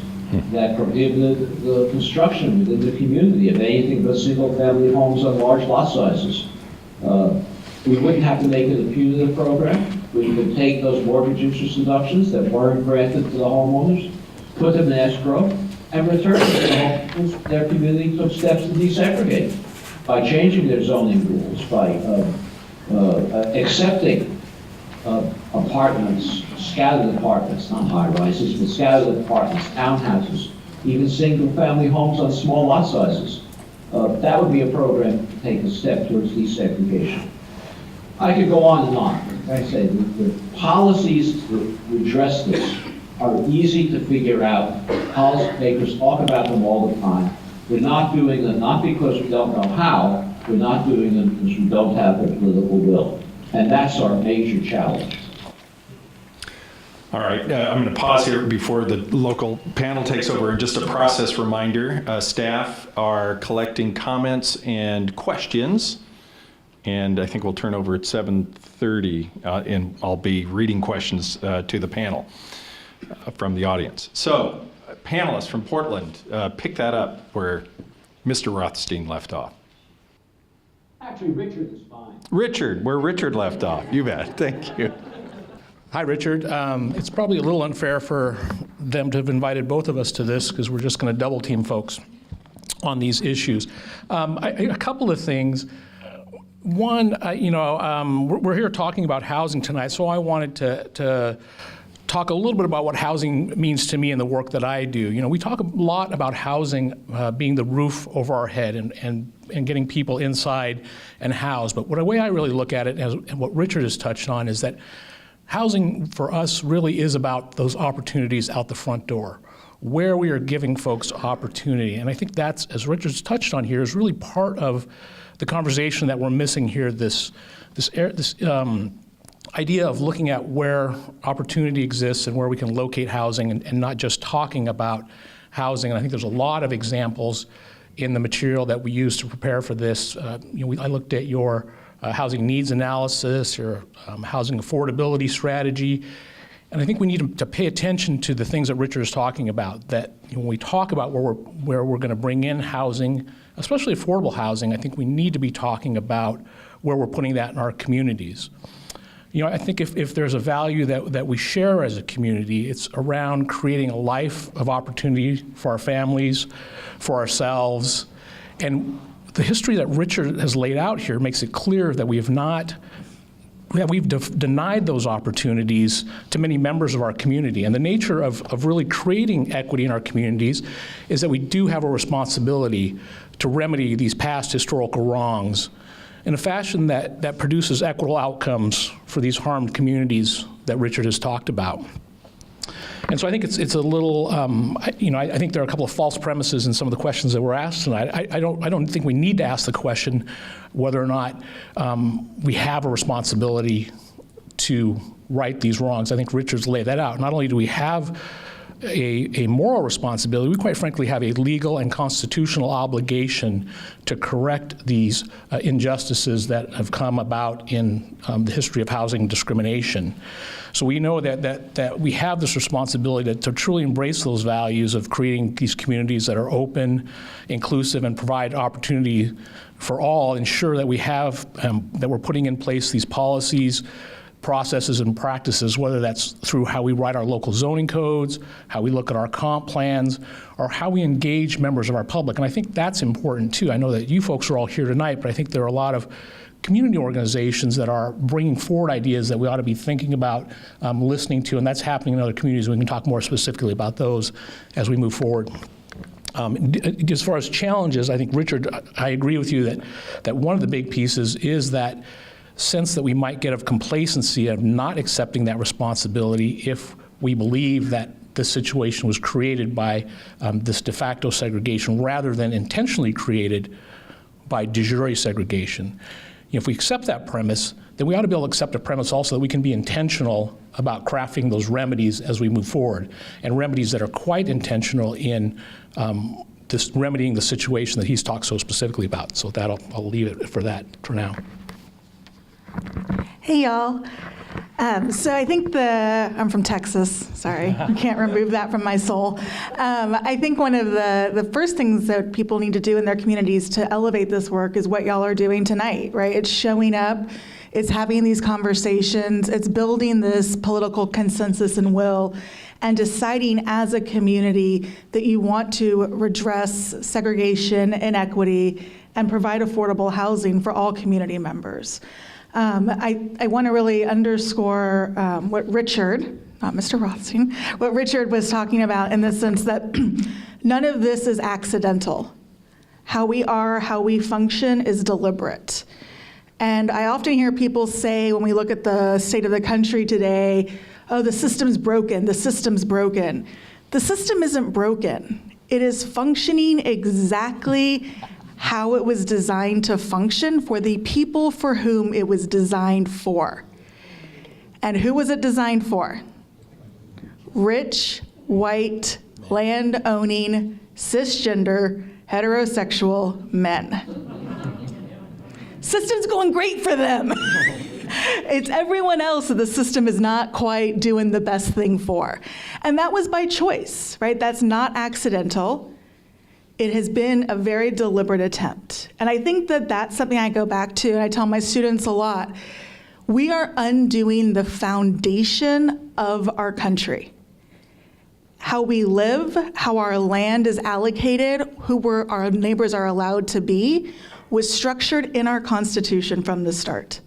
that prohibited the construction within the community of anything but single-family homes on large lot sizes. We wouldn't have to make it a punitive program. We could take those mortgage interest deductions that weren't granted to the homeowners, put them in escrow, and return them to the homes their community took steps to desegregate by changing their zoning rules, by accepting apartments, scattered apartments, not high-rises, but scattered apartments, townhouses, even single-family homes on small lot sizes. That would be a program to take a step towards desegregation. I could go on and on. Like I say, the policies to address this are easy to figure out. Policymakers talk about them all the time. We're not doing them not because we don't know how, we're not doing them because we don't have the political will. And that's our major challenge. All right, I'm going to pause here before the local panel takes over. And just a process reminder, staff are collecting comments and questions. And I think we'll turn over at 7:30, and I'll be reading questions to the panel from the audience. So, panelists from Portland, pick that up where Mr. Rothstein left off. Actually, Richard is fine. Richard, where Richard left off. You bet. Thank you. Hi, Richard. It's probably a little unfair for them to have invited both of us to this because we're just going to double team folks on these issues. A couple of things. One, we're here talking about housing tonight, so I wanted to talk a little bit about what housing means to me and the work that I do. You know, we talk a lot about housing being the roof over our head and getting people inside and housed. But the way I really look at it, and what Richard has touched on, is that housing for us really is about those opportunities out the front door, where we are giving folks opportunity. And I think that's, as Richard's touched on here, is really part of the conversation that we're missing here, this idea of looking at where opportunity exists and where we can locate housing and not just talking about housing. And I think there's a lot of examples in the material that we use to prepare for this. I looked at your housing needs analysis, your housing affordability strategy, and I think we need to pay attention to the things that Richard is talking about, that when we talk about where we're going to bring in housing, especially affordable housing, I think we need to be talking about where we're putting that in our communities. You know, I think if there's a value that we share as a community, it's around creating a life of opportunity for our families, for ourselves. And the history that Richard has laid out here makes it clear that we've denied those opportunities to many members of our community. And the nature of really creating equity in our communities is that we do have a responsibility to remedy these past historical wrongs in a fashion that produces equitable outcomes for these harmed communities that Richard has talked about. And so I think it's a little, I think there are a couple of false premises in some of the questions that were asked tonight. I don't think we need to ask the question whether or not we have a responsibility to right these wrongs. I think Richard's laid that out. Not only do we have a moral responsibility, we quite frankly have a legal and constitutional obligation to correct these injustices that have come about in the history of housing discrimination. So we know that we have this responsibility to truly embrace those values of creating these communities that are open, inclusive, and provide opportunity for all, ensure that we have, that we're putting in place these policies, processes, and practices, whether that's through how we write our local zoning codes, how we look at our comp plans, or how we engage members of our public. And I think that's important too. I know that you folks are all here tonight, but I think there are a lot of community organizations that are bringing forward ideas that we ought to be thinking about, listening to, and that's happening in other communities. We can talk more specifically about those as we move forward. As far as challenges, I think, Richard, I agree with you that one of the big pieces is that sense that we might get of complacency of not accepting that responsibility if we believe that this situation was created by this de facto segregation rather than intentionally created by de jure segregation. If we accept that premise, then we ought to be able to accept a premise also that we can be intentional about crafting those remedies as we move forward, and remedies that are quite intentional in this remedying the situation that he's talked so specifically about. So that I'll leave it for that for now. Hey, y'all. So I think I'm from Texas. Sorry, I can't remove that from my soul. I think one of the first things that people need to do in their communities to elevate this work is what y'all are doing tonight, right? It's showing up, it's having these conversations, it's building this political consensus and will, and deciding as a community that you want to redress segregation, inequity, and provide affordable housing for all community members. I want to really underscore what Richard, not Mr. Rothstein, what Richard was talking about in the sense that none of this is accidental. how we are, how we function is deliberate. And I often hear people say when we look at the state of the country today, oh, the system's broken, the system's broken. The system isn't broken. It is functioning exactly how it was designed to function for the people for whom it was designed for. And who was it designed for? Rich, white, land-owning, cisgender, heterosexual men. System's going great for them. It's everyone else that the system is not quite doing the best thing for. And that was by choice, right? That's not accidental. It has been a very deliberate attempt. And I think that that's something I go back to, and I tell my students a lot. We are undoing the foundation of our country. How we live, how our land is allocated, who our neighbors are allowed to be, was structured in our Constitution from the start.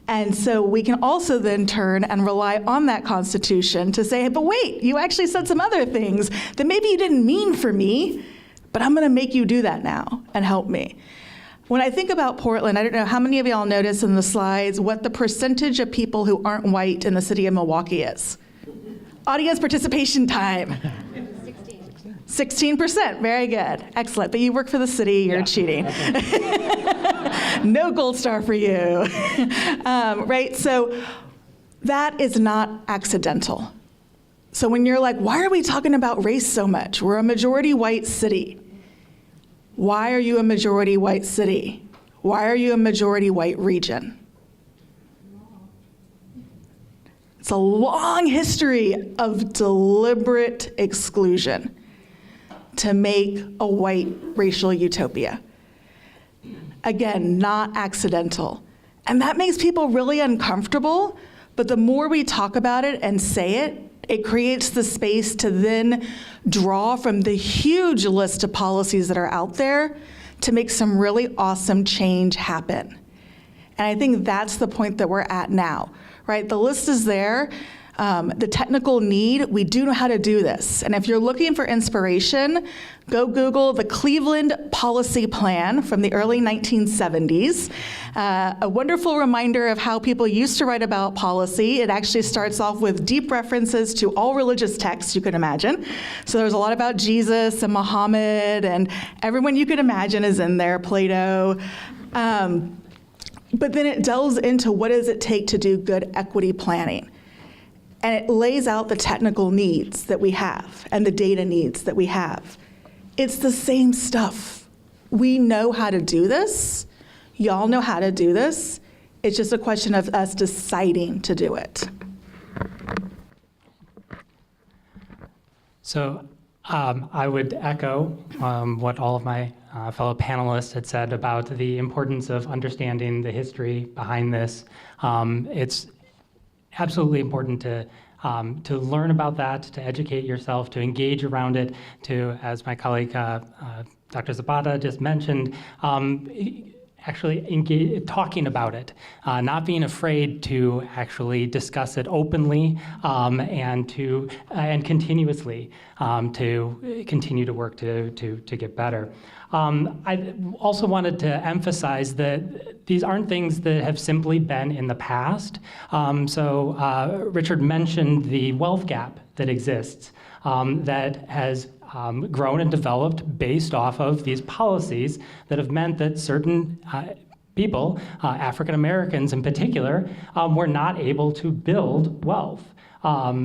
And so we can also then turn and rely on that Constitution to say, but wait, you actually said some other things that maybe you didn't mean for me, but I'm gonna make you do that now and help me. When I think about Portland, I don't know how many of y'all notice in the slides what the percentage of people who aren't white in the city of Milwaukee is. Audience participation time. 16%, very good, excellent. But you work for the city, you're cheating. No gold star for you. Right, so that is not accidental. So when you're like, why are we talking about race so much? We're a majority white city. Why are you a majority white city? Why are you a majority white region? It's a long history of deliberate exclusion to make a white racial utopia. Again, not accidental. And that makes people really uncomfortable, but the more we talk about it and say it, it creates the space to then draw from the huge list of policies that are out there to make some really awesome change happen. And I think that's the point that we're at now, right? The list is there. The technical need, we do know how to do this. And if you're looking for inspiration, go Google the Cleveland Policy Plan from the early 1970s. A wonderful reminder of how people used to write about policy. It actually starts off with deep references to all religious texts you could imagine. So there's a lot about Jesus and Muhammad, and everyone you could imagine is in there, Plato. But then it delves into what does it take to do good equity planning. And it lays out the technical needs that we have and the data needs that we have. It's the same stuff. We know how to do this. Y'all know how to do this. It's just a question of us deciding to do it. So I would echo what all of my fellow panelists had said about the importance of understanding the history behind this. It's absolutely important to learn about that, to educate yourself, to engage around it, to, as my colleague Dr. Zapata just mentioned, actually engage, talking about it, not being afraid to actually discuss it openly and continuously to continue to work to get better. I also wanted to emphasize that these aren't things that have simply been in the past. So Richard mentioned the wealth gap that exists that has grown and developed based off of these policies that have meant that certain people, African Americans in particular, were not able to build wealth.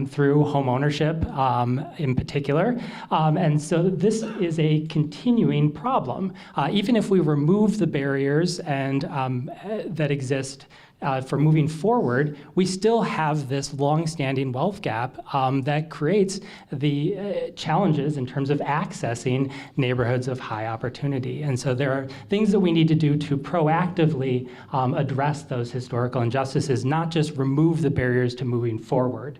Through home ownership in particular. And so this is a continuing problem. Even if we remove the barriers and that exist for moving forward, we still have this long-standing wealth gap that creates the challenges in terms of accessing neighborhoods of high opportunity. And so there are things that we need to do to proactively address those historical injustices, not just remove the barriers to moving forward.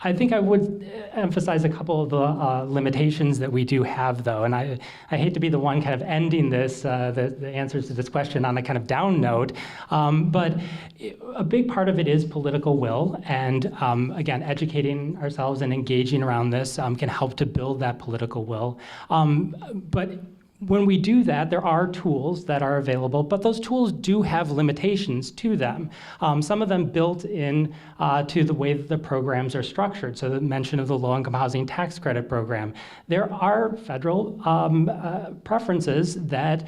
I think I would emphasize a couple of the limitations that we do have, though, and I hate to be the one kind of ending this, the answers to this question on a kind of down note, but a big part of it is political will, and again, educating ourselves and engaging around this can help to build that political will. But when we do that, there are tools that are available, but those tools do have limitations to them. Some of them built in to the way that the programs are structured. So the mention of the low-income housing tax credit program. There are federal preferences that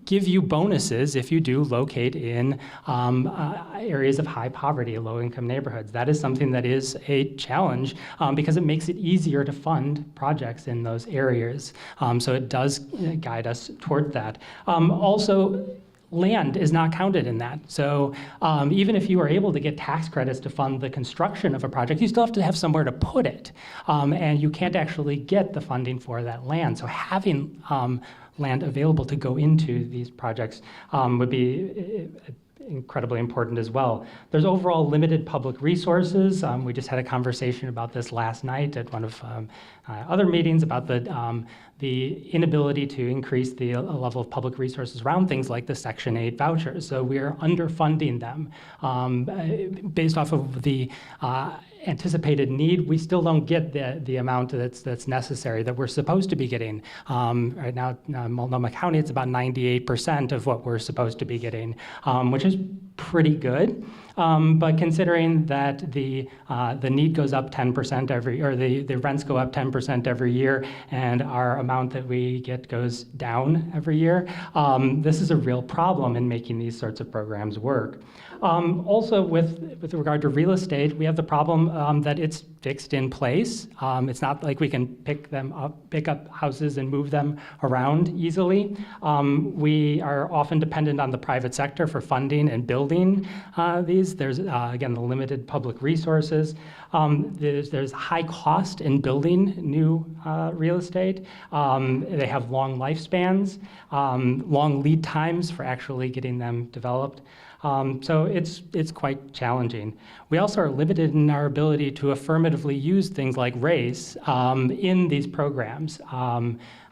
give you bonuses if you do locate in areas of high poverty, low-income neighborhoods. That is something that is a challenge because it makes it easier to fund projects in those areas. So it does guide us toward that. Also, land is not counted in that. So even if you are able to get tax credits to fund the construction of a project, you still have to have somewhere to put it. And you can't actually get the funding for that land. So having land available to go into these projects would be incredibly important as well. There's overall limited public resources. We just had a conversation about this last night at one of other meetings about the inability to increase the level of public resources around things like the Section 8 vouchers. So we are underfunding them based off of the anticipated need. We still don't get the amount that's necessary that we're supposed to be getting. Right now, Multnomah County, it's about 98% of what we're supposed to be getting, which is pretty good. But considering that the need goes up 10% the rents go up 10% every year, and our amount that we get goes down every year, this is a real problem in making these sorts of programs work. Also, with regard to real estate, we have the problem that it's fixed in place. It's not like we can pick up houses and move them around easily. We are often dependent on the private sector for funding and building these. There's, again, the limited public resources. There's high cost in building new real estate. They have long lifespans, long lead times for actually getting them developed. So it's quite challenging. We also are limited in our ability to affirmatively use things like race in these programs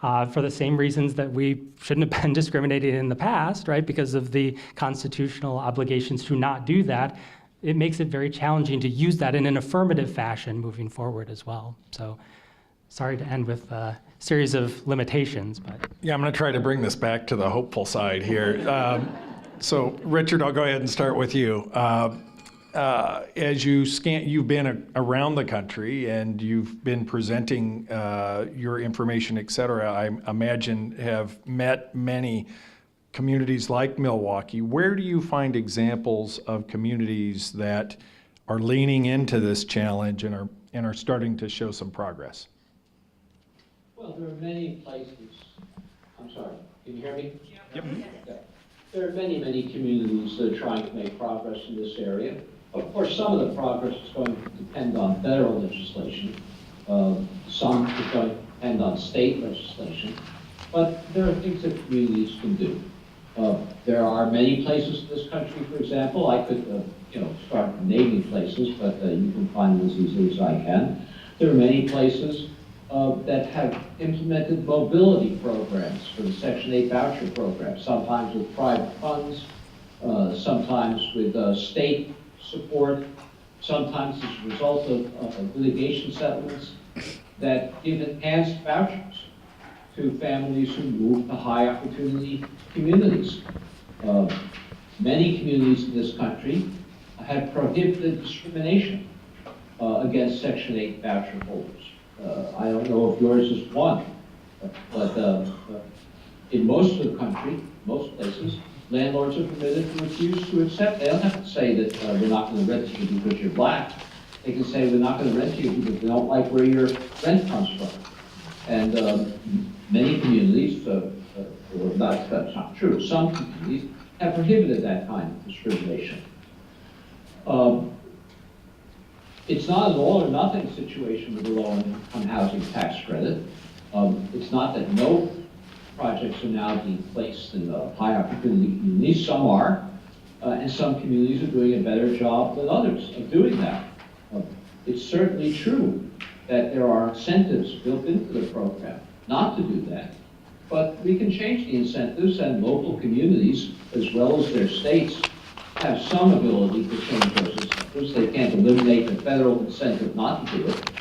for the same reasons that we shouldn't have been discriminated in the past, right? Because of the constitutional obligations to not do that. It makes it very challenging to use that in an affirmative fashion moving forward as well. So sorry to end with a series of limitations, but. Yeah, I'm going to try to bring this back to the hopeful side here. So, Richard, I'll go ahead and start with you. As you've been around the country and you've been presenting your information, et cetera, I imagine have met many communities like Milwaukee. Where do you find examples of communities that are leaning into this challenge and are starting to show some progress? Well, there are many places. I'm sorry, can you hear me? Yep. Okay. There are many, many communities that are trying to make progress in this area. Of course, some of the progress is going to depend on federal legislation. Some is going to depend on state legislation. But there are things that communities can do. There are many places in this country, for example, I could start naming places, but you can find them as easily as I can. There are many places that have implemented mobility programs for the Section 8 voucher program, sometimes with private funds, sometimes with state support, sometimes as a result of litigation settlements that give enhanced vouchers to families who move to high opportunity communities. Many communities in this country have prohibited discrimination against Section 8 voucher holders. I don't know if yours is one, but in most of the country, most places, landlords are permitted to refuse to accept. They don't have to say that we're not going to rent to you because you're black. They can say we're not going to rent to you because we don't like where your rent comes from. And many communities, that's not true, some communities have prohibited that kind of discrimination. It's not an all or nothing situation with the low-income housing tax credit. It's not that no projects are now being placed in high opportunity communities. Some are, and some communities are doing a better job than others of doing that. It's certainly true that there are incentives built into the program not to do that. But we can change the incentives, and local communities, as well as their states, have some ability to change those incentives. They can't eliminate the federal incentive not to do it,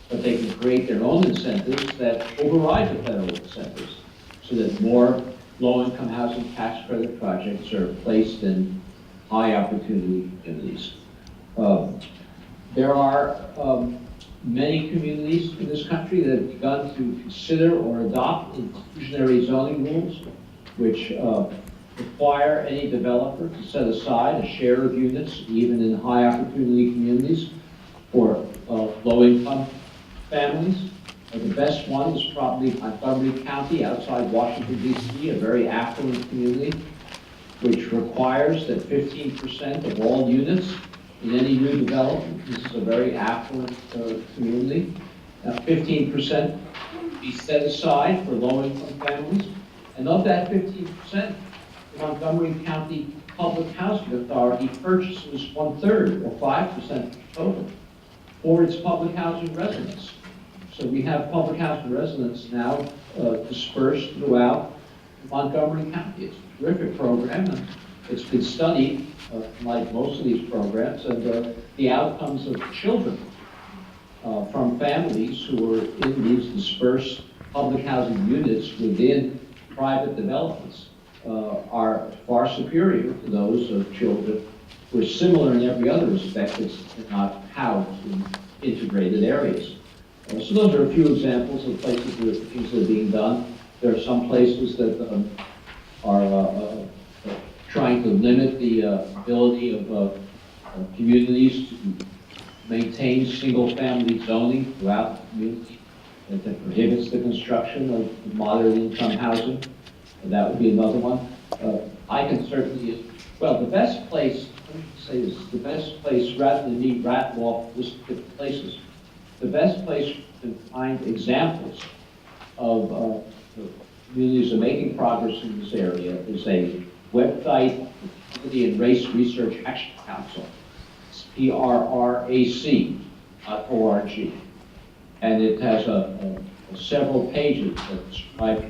but they can create their own incentives that override the federal incentives so that more low-income housing tax credit projects are placed in high-opportunity communities. There are many communities in this country that have begun to consider or adopt inclusionary zoning rules, which require any developer to set aside a share of units, even in high-opportunity communities, for low-income families. The best one is probably Montgomery County outside Washington, D.C., a very affluent community, which requires that 15% of all units in any new development, this is a very affluent community, 15% be set aside for low-income families. And of that 15%, the Montgomery County Public Housing Authority purchases 1/3 or 5% of the total for its public housing residents. So we have public housing residents now dispersed throughout Montgomery County. It's a terrific program, and it's been studied, like most of these programs, and the outcomes of children from families who are in these dispersed public housing units within private developments are far superior to those of children who are similar in every other respect, it's not housed in integrated areas. So those are a few examples of places where things are being done. There are some places that are trying to limit the ability of communities to maintain single-family zoning throughout the community that prohibits the construction of moderate-income housing. And that would be another one. I can certainly, well, the best place, let me say this, the best place, rather than me rattle off list of different places, the best place to find examples of communities are making progress in this area is a website, the Community and Race Research Action Council. It's PRRAC.org. And it has several pages that describe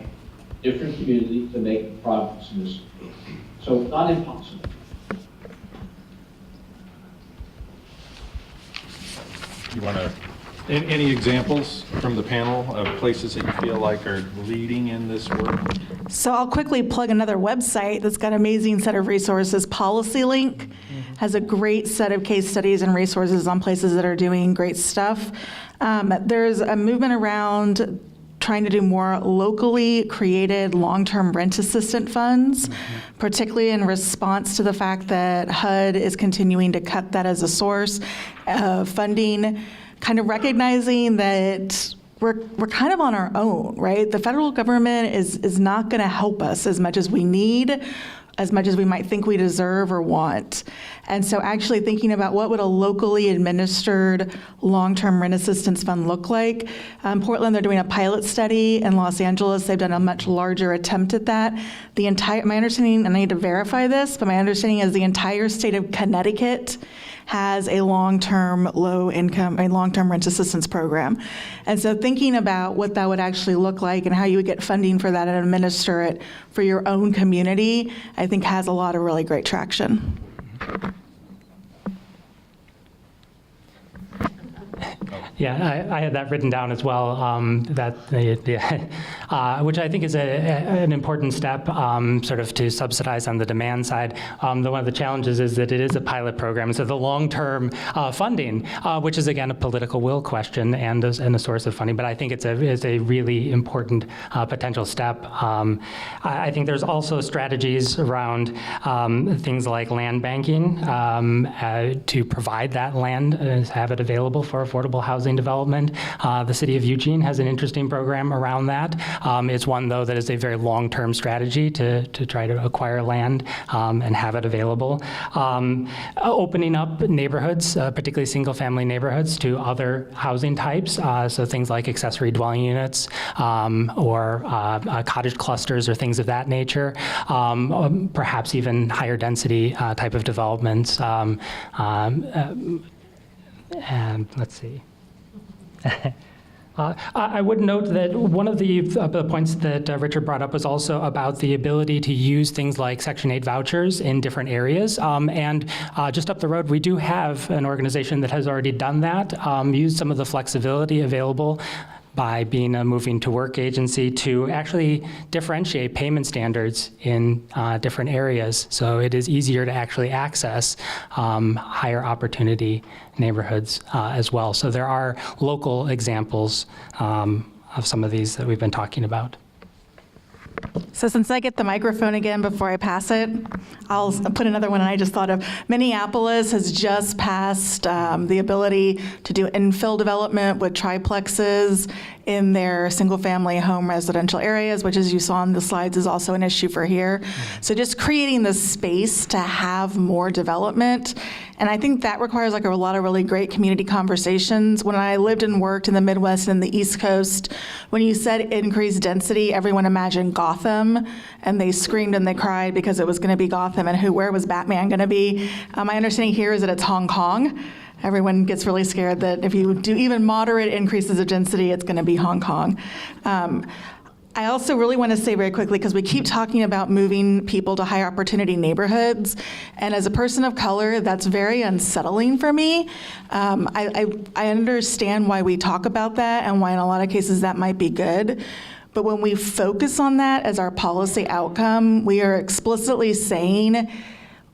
different communities that make progress in this. So it's not impossible. You want to, any examples from the panel of places that you feel like are leading in this work? So I'll quickly plug another website that's got an amazing set of resources. PolicyLink has a great set of case studies and resources on places that are doing great stuff. There's a movement around trying to do more locally created long-term rent assistance funds, particularly in response to the fact that HUD is continuing to cut that as a source of funding, kind of recognizing that we're kind of on our own, right? The federal government is not going to help us as much as we need, as much as we might think we deserve or want. And so actually thinking about what would a locally administered long-term rent assistance fund look like. Portland, they're doing a pilot study. In Los Angeles, they've done a much larger attempt at that. My understanding, and I need to verify this, but my understanding is the entire state of Connecticut has a long-term long-term rent assistance program. And so thinking about what that would actually look like and how you would get funding for that and administer it for your own community, I think has a lot of really great traction. Yeah, I had that written down as well, which I think is an important step sort of to subsidize on the demand side. One of the challenges is that it is a pilot program, so the long-term funding, which is again a political will question and a source of funding, but I think it's a really important potential step. I think there's also strategies around things like land banking to provide that land and have it available for affordable housing development. The city of Eugene has an interesting program around that. It's one, though, that is a very long-term strategy to try to acquire land and have it available. Opening up neighborhoods, particularly single-family neighborhoods, to other housing types, so things like accessory dwelling units or cottage clusters or things of that nature, perhaps even higher density type of developments. And let's see. I would note that one of the points that Richard brought up was also about the ability to use things like Section 8 vouchers in different areas. And just up the road, we do have an organization that has already done that, used some of the flexibility available by being a moving to work agency to actually differentiate payment standards in different areas. So it is easier to actually access higher opportunity neighborhoods as well. So there are local examples of some of these that we've been talking about. So since I get the microphone again before I pass it, I'll put another one I just thought of. Minneapolis has just passed the ability to do infill development with triplexes in their single-family home residential areas, which, as you saw on the slides, is also an issue for here. So just creating the space to have more development. And I think that requires like a lot of really great community conversations. When I lived and worked in the Midwest and the East Coast, when you said increased density, everyone imagined Gotham, and they screamed and they cried because it was going to be Gotham, and where was Batman going to be? My understanding here is that it's Hong Kong. Everyone gets really scared that if you do even moderate increases of density, it's going to be Hong Kong. I also really want to say very quickly, because we keep talking about moving people to higher opportunity neighborhoods, and as a person of color, that's very unsettling for me. I understand why we talk about that and why in a lot of cases that might be good, but when we focus on that as our policy outcome, we are explicitly saying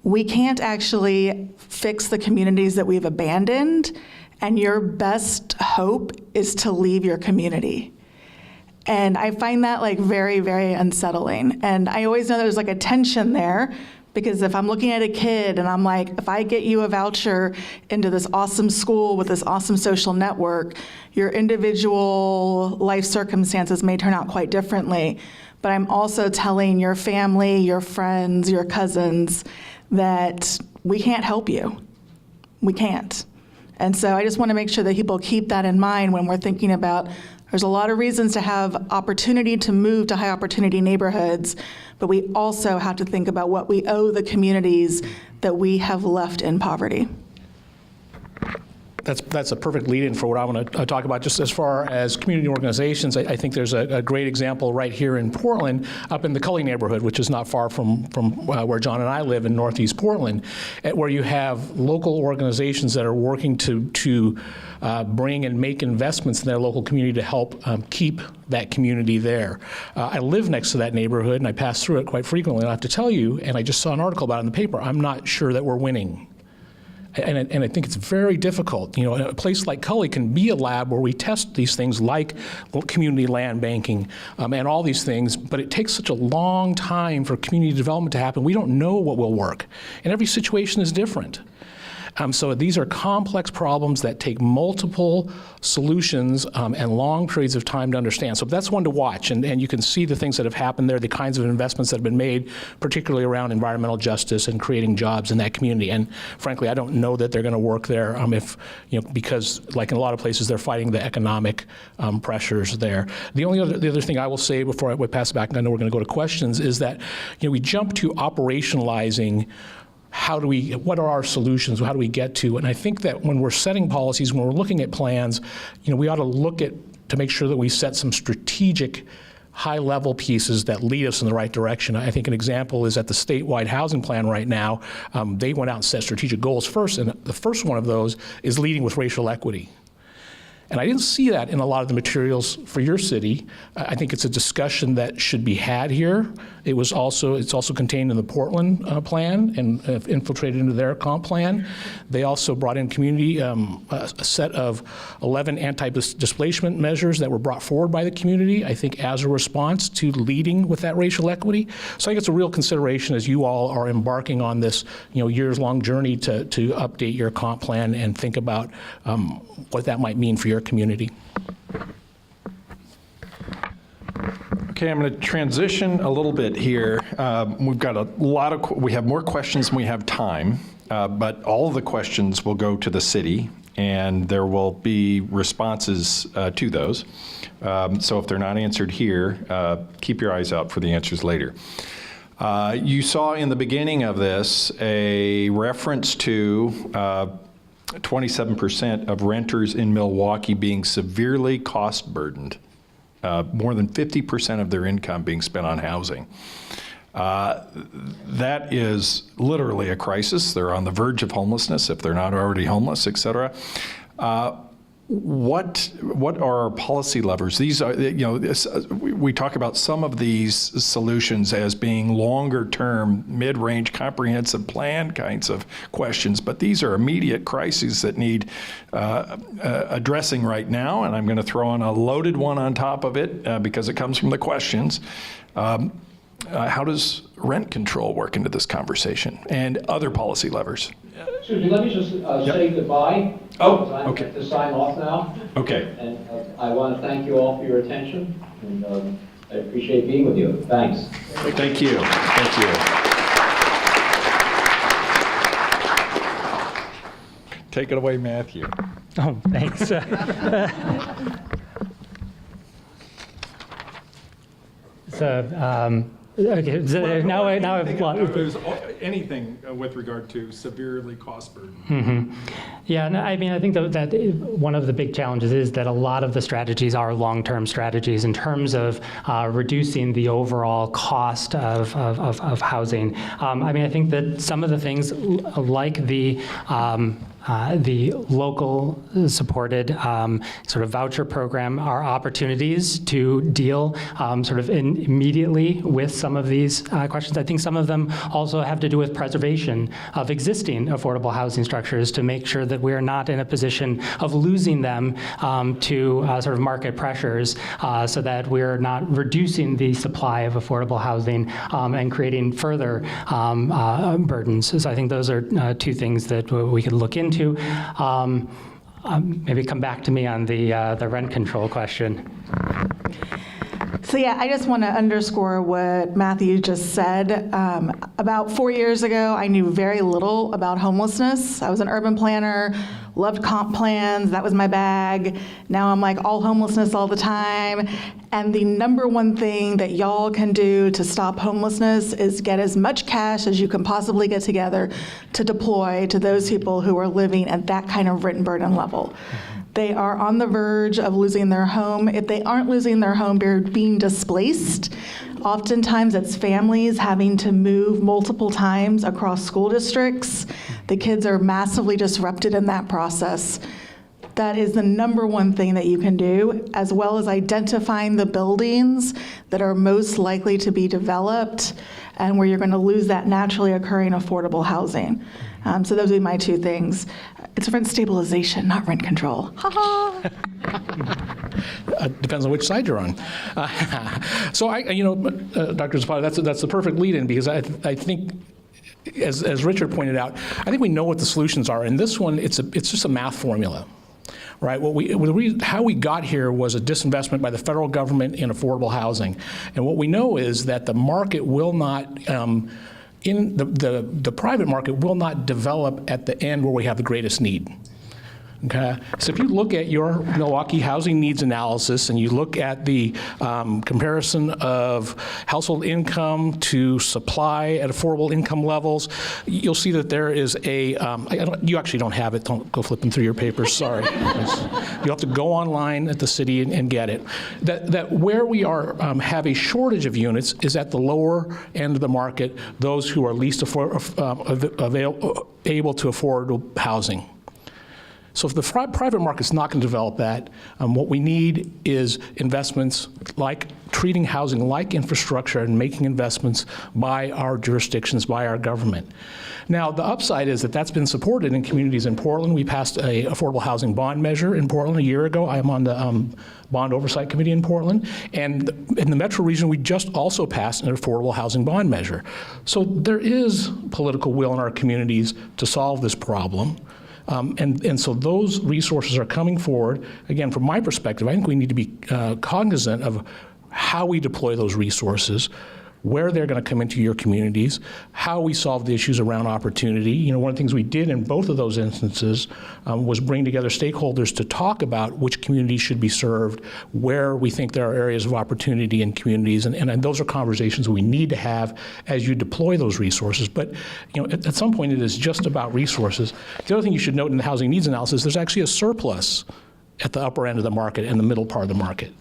we can't actually fix the communities that we've abandoned, and your best hope is to leave your community. And I find that like very, very unsettling. And I always know there's like a tension there, because if I'm looking at a kid and I'm like, if I get you a voucher into this awesome school with this awesome social network, your individual life circumstances may turn out quite differently. But I'm also telling your family, your friends, your cousins that we can't help you. We can't. And so I just want to make sure that people keep that in mind when we're thinking about there's a lot of reasons to have opportunity to move to high opportunity neighborhoods, but we also have to think about what we owe the communities that we have left in poverty. That's a perfect lead-in for what I want to talk about. Just as far as community organizations, I think there's a great example right here in Portland, up in the Cully neighborhood, which is not far from where John and I live in Northeast Portland, where you have local organizations that are working to bring and make investments in their local community to help keep that community there. I live next to that neighborhood, and I pass through it quite frequently. And I have to tell you, and I just saw an article about it in the paper, I'm not sure that we're winning. And I think it's very difficult. You know, a place like Cully can be a lab where we test these things like community land banking and all these things, but it takes such a long time for community development to happen. We don't know what will work, and every situation is different. So these are complex problems that take multiple solutions and long periods of time to understand. So that's one to watch, and you can see the things that have happened there, the kinds of investments that have been made, particularly around environmental justice and creating jobs in that community. And frankly, I don't know that they're going to work there because like in a lot of places, they're fighting the economic pressures there. The other thing I will say before I pass it back, and I know we're going to go to questions, is that we jump to operationalizing. What are our solutions? How do we get to? And I think that when we're setting policies, when we're looking at plans, we ought to look to make sure that we set some strategic high-level pieces that lead us in the right direction. I think an example is at the statewide housing plan right now, they went out and set strategic goals first, and the first one of those is leading with racial equity. And I didn't see that in a lot of the materials for your city. I think it's a discussion that should be had here. It's also contained in the Portland plan and infiltrated into their comp plan. They also brought in community, a set of 11 anti-displacement measures that were brought forward by the community, I think as a response to leading with that racial equity. So I think it's a real consideration as you all are embarking on this years-long journey to update your comp plan and think about what that might mean for your community. Okay, I'm going to transition a little bit here. We've got we have more questions than we have time, but all of the questions will go to the city, and there will be responses to those. So if they're not answered here, keep your eyes out for the answers later. You saw in the beginning of this a reference to 27% of renters in Milwaukee being severely cost burdened, more than 50% of their income being spent on housing. That is literally a crisis. They're on the verge of homelessness if they're not already homeless, et cetera. What are our policy levers? These are, we talk about some of these solutions as being longer term, mid-range, comprehensive plan kinds of questions, but these are immediate crises that need addressing right now, and I'm going to throw on a loaded one on top of it because it comes from the questions. How does rent control work into this conversation and other policy levers? Excuse me, let me just say goodbye. Oh, I okay. have to sign off now. Okay. And I want to thank you all for your attention, and I appreciate being with you. Thanks. Thank you. Thank you. Take it away, Matthew. Oh, thanks. Okay, so now I've There's anything with regard to severely cost burden. Yeah, no, I mean, I think that one of the big challenges is that a lot of the strategies are long-term strategies in terms of reducing the overall cost of housing. I mean, I think that some of the things like the local supported sort of voucher program are opportunities to deal sort of immediately with some of these questions. I think some of them also have to do with preservation of existing affordable housing structures to make sure that we are not in a position of losing them to sort of market pressures so that we're not reducing the supply of affordable housing and creating further burdens. So I think those are two things that we could look into. Maybe come back to me on the rent control question. So yeah, I just want to underscore what Matthew just said. About 4 years ago, I knew very little about homelessness. I was an urban planner, loved comp plans, that was my bag. Now I'm like all homelessness all the time. And the number one thing that y'all can do to stop homelessness is get as much cash as you can possibly get together to deploy to those people who are living at that kind of rent burden level. They are on the verge of losing their home. If they aren't losing their home, they're being displaced. Oftentimes it's families having to move multiple times across school districts. The kids are massively disrupted in that process. That is the number one thing that you can do, as well as identifying the buildings that are most likely to be developed and where you're going to lose that naturally occurring affordable housing. So those would be my two things. It's rent stabilization, not rent control. Ha ha. Depends on which side you're on. So Dr. Zapata, that's the perfect lead-in because I think, as Richard pointed out, I think we know what the solutions are. And this one, it's just a math formula. Right. How we got here was a disinvestment by the federal government in affordable housing, and what we know is that the market will not, in the private market, will not develop at the end where we have the greatest need. Okay, so if you look at your Milwaukee housing needs analysis and you look at the comparison of household income to supply at affordable income levels, you'll see that there is a, you actually don't have it, don't go flipping through your papers, sorry. You'll have to go online at the city and get it. That where we are have a shortage of units is at the lower end of the market, those who are least able to afford housing. So if the private market's not going to develop that, what we need is investments like treating housing like infrastructure and making investments by our jurisdictions, by our government. Now, the upside is that that's been supported in communities in Portland. We passed a affordable housing bond measure in Portland a year ago. I am on the bond oversight committee in Portland. And in the metro region, we just also passed an affordable housing bond measure. So there is political will in our communities to solve this problem. And so those resources are coming forward. Again, from my perspective, I think we need to be cognizant of how we deploy those resources, where they're going to come into your communities, how we solve the issues around opportunity. You know, one of the things we did in both of those instances was bring together stakeholders to talk about which communities should be served, where we think there are areas of opportunity in communities, and those are conversations we need to have as you deploy those resources. But you know, at some point, it is just about resources. The other thing you should note in the housing needs analysis, there's actually a surplus at the upper end of the market and the middle part of the market.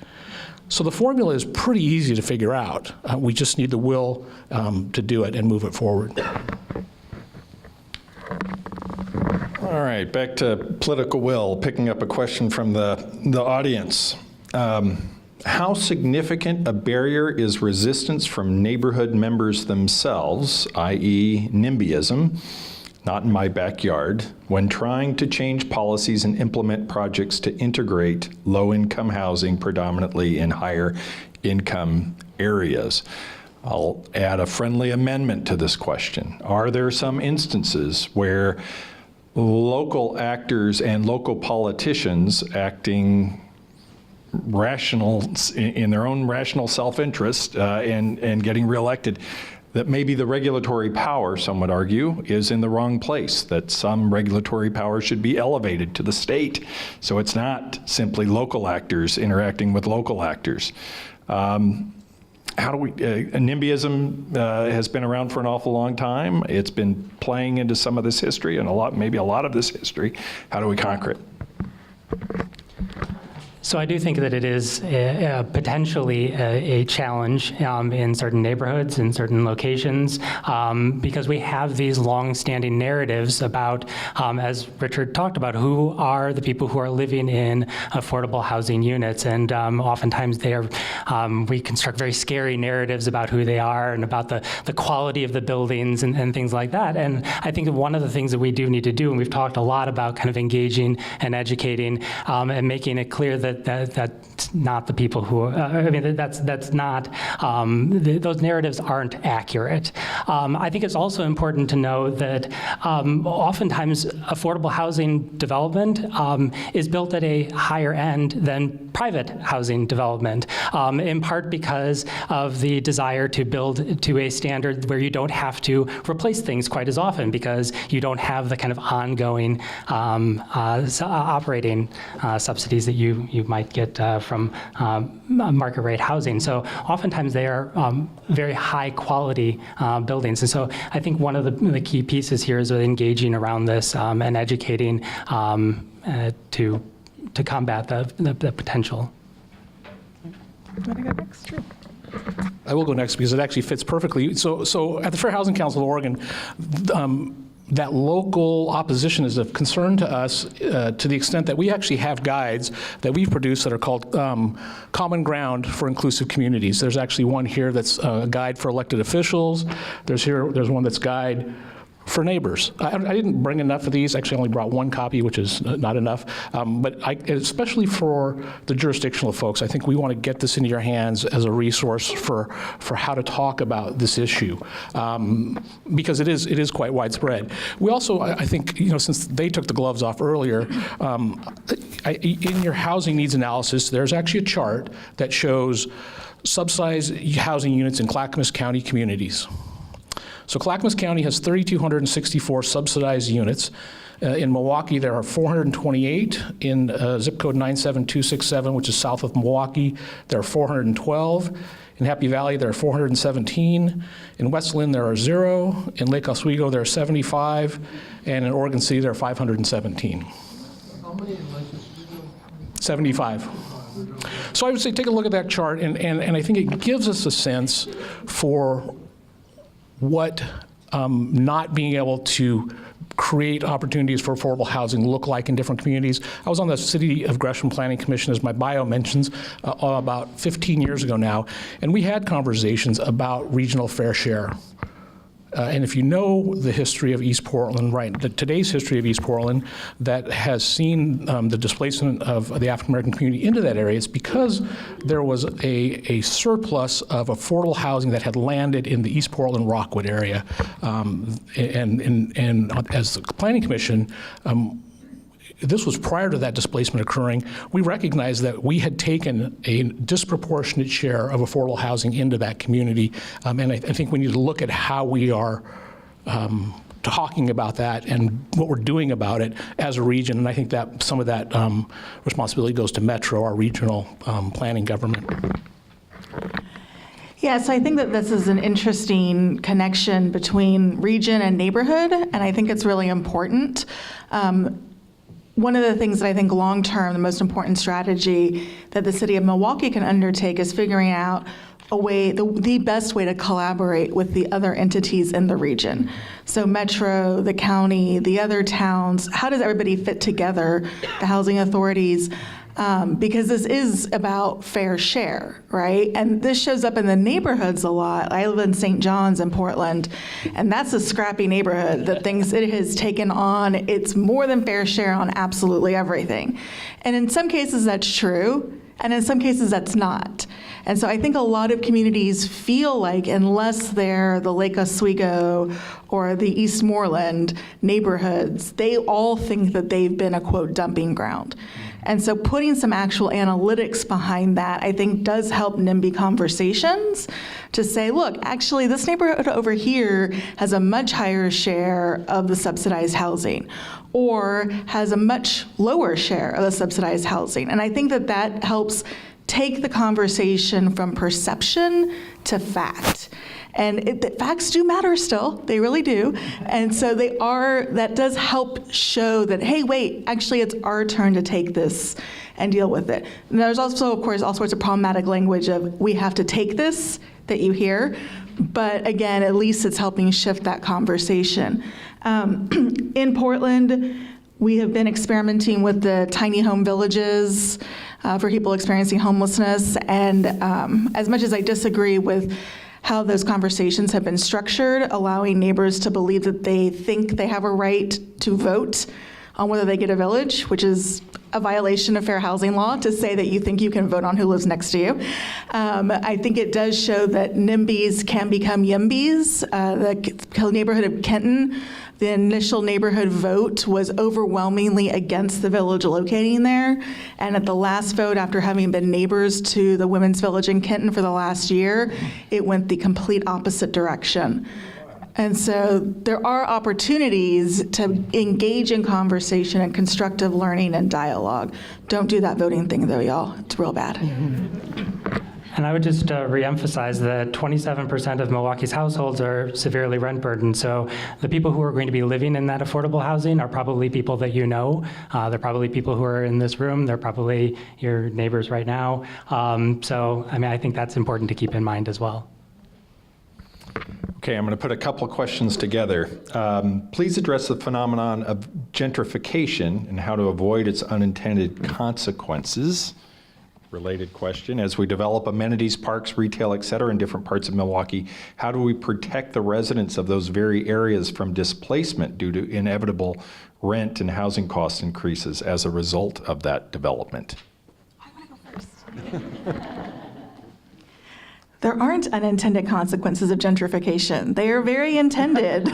So the formula is pretty easy to figure out. We just need the will to do it and move it forward. All right, back to political will, picking up a question from the audience. How significant a barrier is resistance from neighborhood members themselves, i.e. NIMBYism, not in my backyard, when trying to change policies and implement projects to integrate low-income housing predominantly in higher-income areas? I'll add a friendly amendment to this question. Are there some instances where local actors and local politicians acting rational in their own rational self-interest and getting reelected, that maybe the regulatory power, some would argue, is in the wrong place, that some regulatory power should be elevated to the state, so it's not simply local actors interacting with local actors. How do we, NIMBYism has been around for an awful long time. It's been playing into some of this history and maybe a lot of this history. How do we conquer it? So I do think that it is potentially a challenge in certain neighborhoods, in certain locations, because we have these long-standing narratives about, as Richard talked about, who are the people who are living in affordable housing units, and oftentimes we construct very scary narratives about who they are and about the quality of the buildings and things like that. And I think that one of the things that we do need to do, and we've talked a lot about kind of engaging and educating and making it clear that that's not the people who that's not those narratives aren't accurate. I think it's also important to know that oftentimes affordable housing development is built at a higher end than private housing development, in part because of the desire to build to a standard where you don't have to replace things quite as often, because you don't have the kind of ongoing operating subsidies that you might get from market rate housing. So oftentimes they are very high quality buildings. And so I think one of the key pieces here is engaging around this and educating to combat the potential. Do you want to go next? Sure. I will go next because it actually fits perfectly. So at the Fair Housing Council of Oregon, that local opposition is of concern to us to the extent that we actually have guides that we've produced that are called Common Ground for Inclusive Communities. There's actually one here that's a guide for elected officials. There's one that's guide for neighbors. I didn't bring enough of these. Actually, I only brought one copy, which is not enough. But especially for the jurisdictional folks, I think we want to get this into your hands as a resource for how to talk about this issue, because it is quite widespread. We also, I think, since they took the gloves off earlier, in your housing needs analysis, there's actually a chart that shows subsidized housing units in Clackamas County communities. So Clackamas County has 3,264 subsidized units. In Milwaukee, there are 428. In zip code 97267, which is south of Milwaukee, there are 412. In Happy Valley, there are 417. In West Linn, there are 0. In Lake Oswego, there are 75. And in Oregon City, there are 517. How many in Lake Oswego? 75. So I would say take a look at that chart, and I think it gives us a sense for what not being able to create opportunities for affordable housing look like in different communities. I was on the City of Gresham Planning Commission, as my bio mentions, about 15 years ago now, and we had conversations about regional fair share. And if you know the history of East Portland, right, today's history of East Portland that has seen the displacement of the African American community into that area, it's because there was a surplus of affordable housing that had landed in the East Portland Rockwood area. And as the Planning Commission, this was prior to that displacement occurring, we recognized that we had taken a disproportionate share of affordable housing into that community. And I think we need to look at how we are talking about that and what we're doing about it as a region. And I think that some of that responsibility goes to Metro, our regional planning government. Yeah, so I think that this is an interesting connection between region and neighborhood, and I think it's really important. One of the things that I think long-term, the most important strategy that the city of Milwaukee can undertake is figuring out a way, the best way to collaborate with the other entities in the region. So Metro, the county, the other towns, how does everybody fit together, the housing authorities? Because this is about fair share, right? And this shows up in the neighborhoods a lot. I live in St. John's in Portland, and that's a scrappy neighborhood that thinks it has taken on, it's more than fair share on absolutely everything. And in some cases that's true, and in some cases that's not. And so I think a lot of communities feel like unless they're the Lake Oswego or the Eastmoreland neighborhoods, they all think that they've been a, quote, dumping ground. And so putting some actual analytics behind that, I think, does help NIMBY conversations to say, look, actually, this neighborhood over here has a much higher share of the subsidized housing or has a much lower share of the subsidized housing. And I think that that helps take the conversation from perception to fact. And the facts do matter still, they really do. And so that does help show that, hey, wait, actually it's our turn to take this and deal with it. And there's also, of course, all sorts of problematic language of we have to take this that you hear. But again, at least it's helping shift that conversation. In Portland, we have been experimenting with the tiny home villages for people experiencing homelessness. And as much as I disagree with how those conversations have been structured, allowing neighbors to believe that they think they have a right to vote on whether they get a village, which is a violation of fair housing law to say that you think you can vote on who lives next to you. I think it does show that NIMBYs can become YIMBYs. The neighborhood of Kenton, the initial neighborhood vote was overwhelmingly against the village locating there. And at the last vote, after having been neighbors to the women's village in Kenton for the last year, it went the complete opposite direction. And so there are opportunities to engage in conversation and constructive learning and dialogue. Don't do that voting thing though, y'all. It's real bad. And I would just reemphasize that 27% of Milwaukee's households are severely rent burdened. So the people who are going to be living in that affordable housing are probably people that you know. They're probably people who are in this room. They're probably your neighbors right now. So, I mean, I think that's important to keep in mind as well. Okay, I'm going to put a couple of questions together. Please address the phenomenon of gentrification and how to avoid its unintended consequences. Related question, as we develop amenities, parks, retail, et cetera, in different parts of Milwaukee, how do we protect the residents of those very areas from displacement due to inevitable rent and housing cost increases as a result of that development? I want to go first. There aren't unintended consequences of gentrification. They are very intended.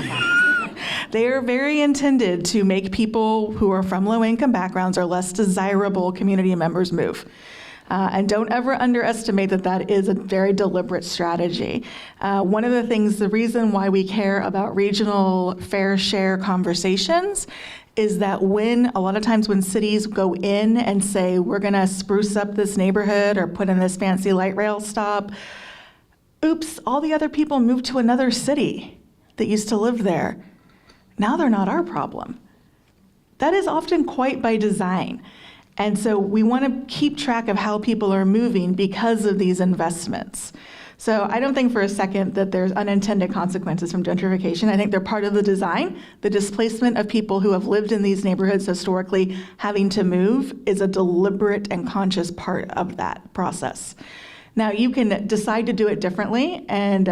They are very intended to make people who are from low-income backgrounds or less desirable community members move. And don't ever underestimate that that is a very deliberate strategy. One of the things, the reason why we care about regional fair share conversations is that a lot of times when cities go in and say, we're gonna spruce up this neighborhood or put in this fancy light rail stop, oops, all the other people moved to another city that used to live there. Now they're not our problem. That is often quite by design. And so we want to keep track of how people are moving because of these investments. So I don't think for a second that there's unintended consequences from gentrification. I think they're part of the design. The displacement of people who have lived in these neighborhoods historically having to move is a deliberate and conscious part of that process. Now you can decide to do it differently, and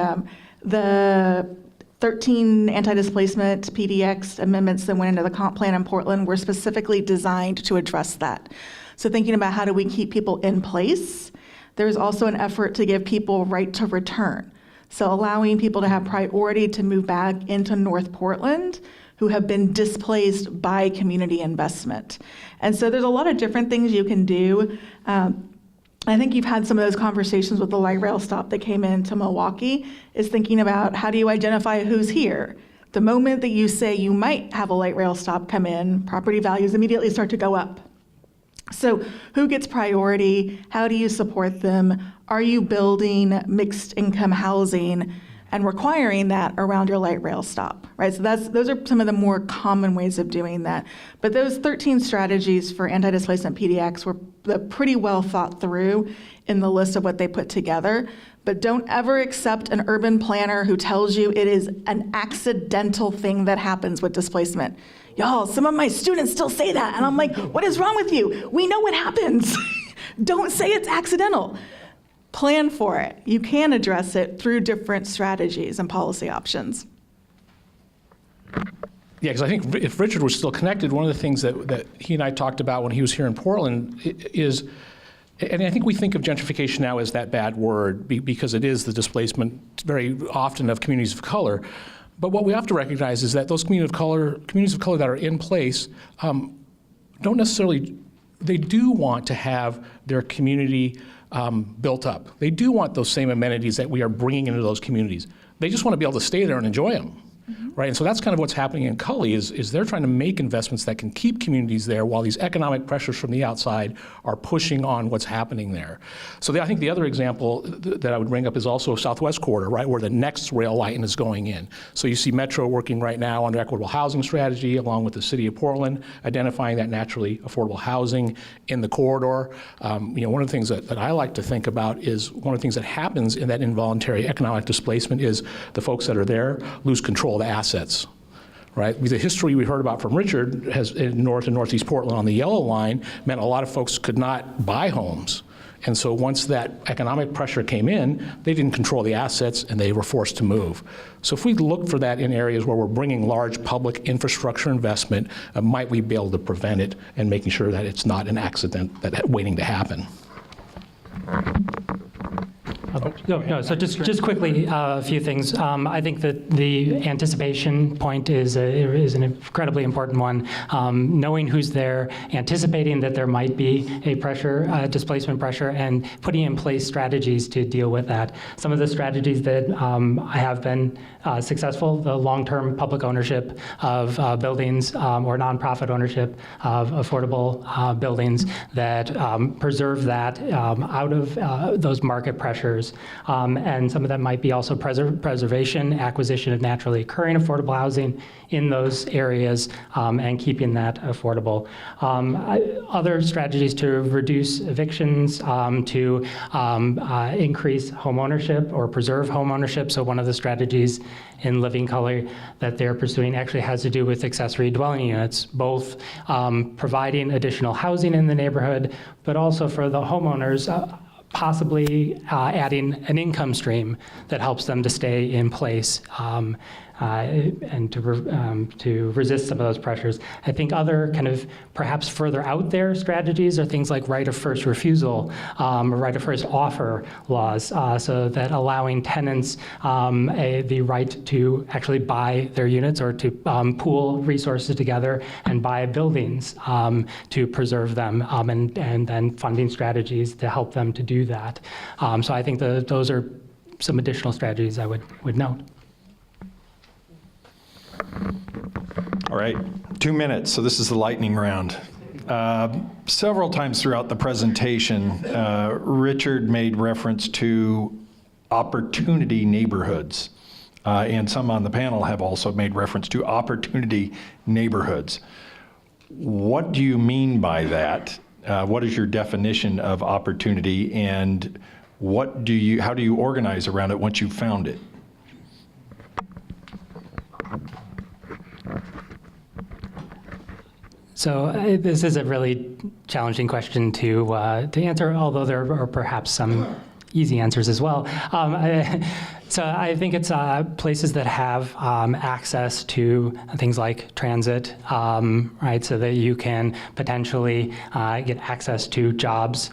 the 13 anti-displacement PDX amendments that went into the comp plan in Portland were specifically designed to address that. So thinking about how do we keep people in place, there's also an effort to give people right to return. So allowing people to have priority to move back into North Portland who have been displaced by community investment. And so there's a lot of different things you can do. I think you've had some of those conversations with the light rail stop that came into Milwaukee, is thinking about how do you identify who's here? The moment that you say you might have a light rail stop come in, property values immediately start to go up. So who gets priority? How do you support them? Are you building mixed income housing and requiring that around your light rail stop, right? So those are some of the more common ways of doing that. But those 13 strategies for anti-displacement PDX were pretty well thought through in the list of what they put together. But don't ever accept an urban planner who tells you it is an accidental thing that happens with displacement. Y'all, some of my students still say that, and I'm like, what is wrong with you? We know what happens. Don't say it's accidental. Plan for it. You can address it through different strategies and policy options. Yeah, because I think if Richard was still connected, one of the things that he and I talked about when he was here in Portland is, and I think we think of gentrification now as that bad word because it is the displacement very often of communities of color. But what we have to recognize is that those communities of color that are in place don't necessarily, they do want to have their community built up. They do want those same amenities that we are bringing into those communities. They just want to be able to stay there and enjoy them. Right, and so that's kind of what's happening in Cully is they're trying to make investments that can keep communities there while these economic pressures from the outside are pushing on what's happening there. So I think the other example that I would bring up is also Southwest Corridor, right, where the next rail line is going in. So you see Metro working right now on their equitable housing strategy along with the City of Portland, identifying that naturally affordable housing in the corridor. One of the things that I like to think about is one of the things that happens in that involuntary economic displacement is the folks that are there lose control of the assets, right? The history we heard about from Richard has in North and Northeast Portland on the yellow line meant a lot of folks could not buy homes. And so once that economic pressure came in, they didn't control the assets and they were forced to move. So if we look for that in areas where we're bringing large public infrastructure investment, might we be able to prevent it and making sure that it's not an accident that's waiting to happen? No, so just quickly, a few things. I think that the anticipation point is an incredibly important one. Knowing who's there, anticipating that there might be a pressure, displacement pressure, and putting in place strategies to deal with that. Some of the strategies that have been successful, the long-term public ownership of buildings or nonprofit ownership of affordable buildings that preserve that out of those market pressures. And some of that might be also preservation, acquisition of naturally occurring affordable housing in those areas and keeping that affordable. Other strategies to reduce evictions, to increase home ownership or preserve home ownership. So one of the strategies in Living Color that they're pursuing actually has to do with accessory dwelling units, both providing additional housing in the neighborhood, but also for the homeowners, possibly adding an income stream that helps them to stay in place and to resist some of those pressures. I think other kind of perhaps further out there strategies are things like right of first refusal or right of first offer laws, so that allowing tenants the right to actually buy their units or to pool resources together and buy buildings to preserve them, and then funding strategies to help them to do that. So I think those are some additional strategies I would note. All right, 2 minutes, so this is the lightning round. Several times throughout the presentation, Richard made reference to opportunity neighborhoods, and some on the panel have also made reference to opportunity neighborhoods. What do you mean by that? What is your definition of opportunity, and how do you organize around it once you've found it? So this is a really challenging question to answer, although there are perhaps some easy answers as well. So I think it's places that have access to things like transit, right, so that you can potentially get access to jobs.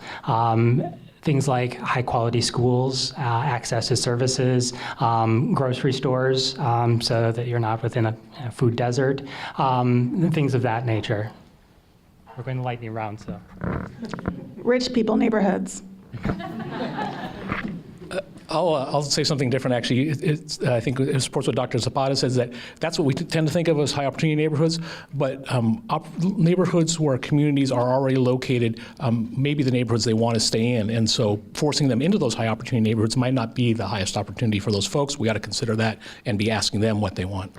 things like high-quality schools, access to services, grocery stores, so that you're not within a food desert, things of that nature. We're going the lightning round, so. Rich people neighborhoods. I'll say something different, actually. I think it supports what Dr. Zapata says, that that's what we tend to think of as high opportunity neighborhoods, but neighborhoods where communities are already located, maybe the neighborhoods they want to stay in, and so forcing them into those high opportunity neighborhoods might not be the highest opportunity for those folks. We got to consider that and be asking them what they want.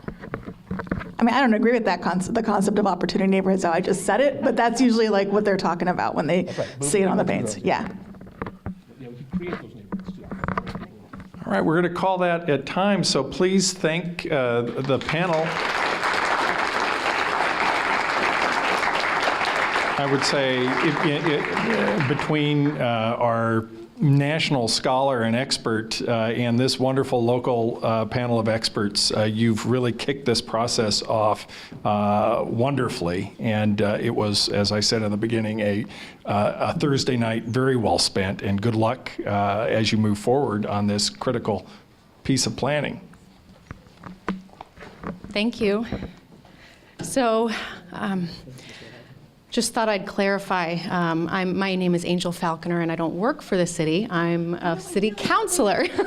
I mean, I don't agree with that the concept of opportunity neighborhoods, how I just said it, but that's usually like what they're talking about when they see it on the paints. Yeah. Yeah, we can create those neighborhoods too. All right, we're going to call that at time, so please thank the panel. I would say between our national scholar and expert and this wonderful local panel of experts, you've really kicked this process off wonderfully. And it was, as I said in the beginning, a Thursday night very well spent, and good luck as you move forward on this critical piece of planning. Thank you. So, just thought I'd clarify. My name is Angel Falconer, and I don't work for the city. I'm a city councilor. It's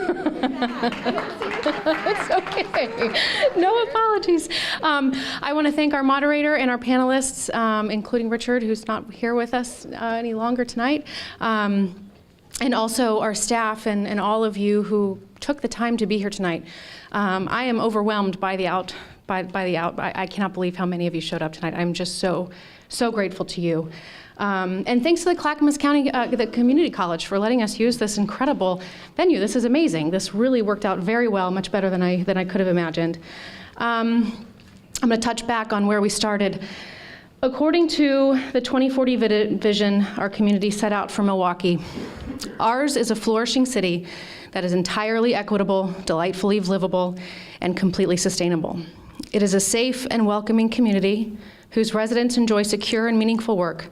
okay. No apologies. I want to thank our moderator and our panelists, including Richard, who's not here with us any longer tonight, and also our staff and all of you who took the time to be here tonight. I am overwhelmed by the out. I cannot believe how many of you showed up tonight. I'm just so grateful to you. And thanks to the Clackamas County the Community College for letting us use this incredible venue. This is amazing. This really worked out very well, much better than I could have imagined. I'm going to touch back on where we started. According to the 2040 vision our community set out for Milwaukee, ours is a flourishing city that is entirely equitable, delightfully livable, and completely sustainable. It is a safe and welcoming community whose residents enjoy secure and meaningful work,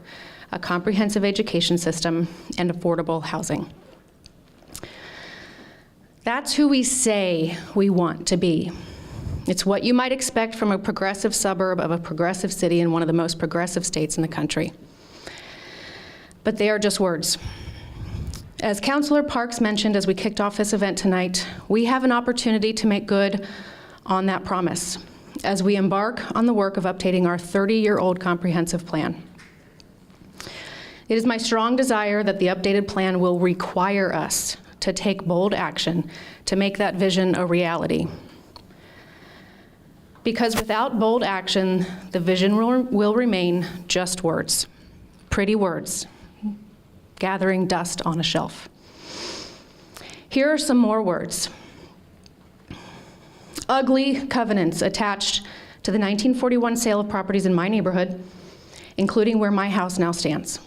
a comprehensive education system, and affordable housing. That's who we say we want to be. It's what you might expect from a progressive suburb of a progressive city in one of the most progressive states in the country. But they are just words. As Councilor Parks mentioned as we kicked off this event tonight, we have an opportunity to make good on that promise as we embark on the work of updating our 30-year-old comprehensive plan. It is my strong desire that the updated plan will require us to take bold action to make that vision a reality. Because without bold action, the vision will remain just words, pretty words, gathering dust on a shelf. Here are some more words. Ugly covenants attached to the 1941 sale of properties in my neighborhood, including where my house now stands.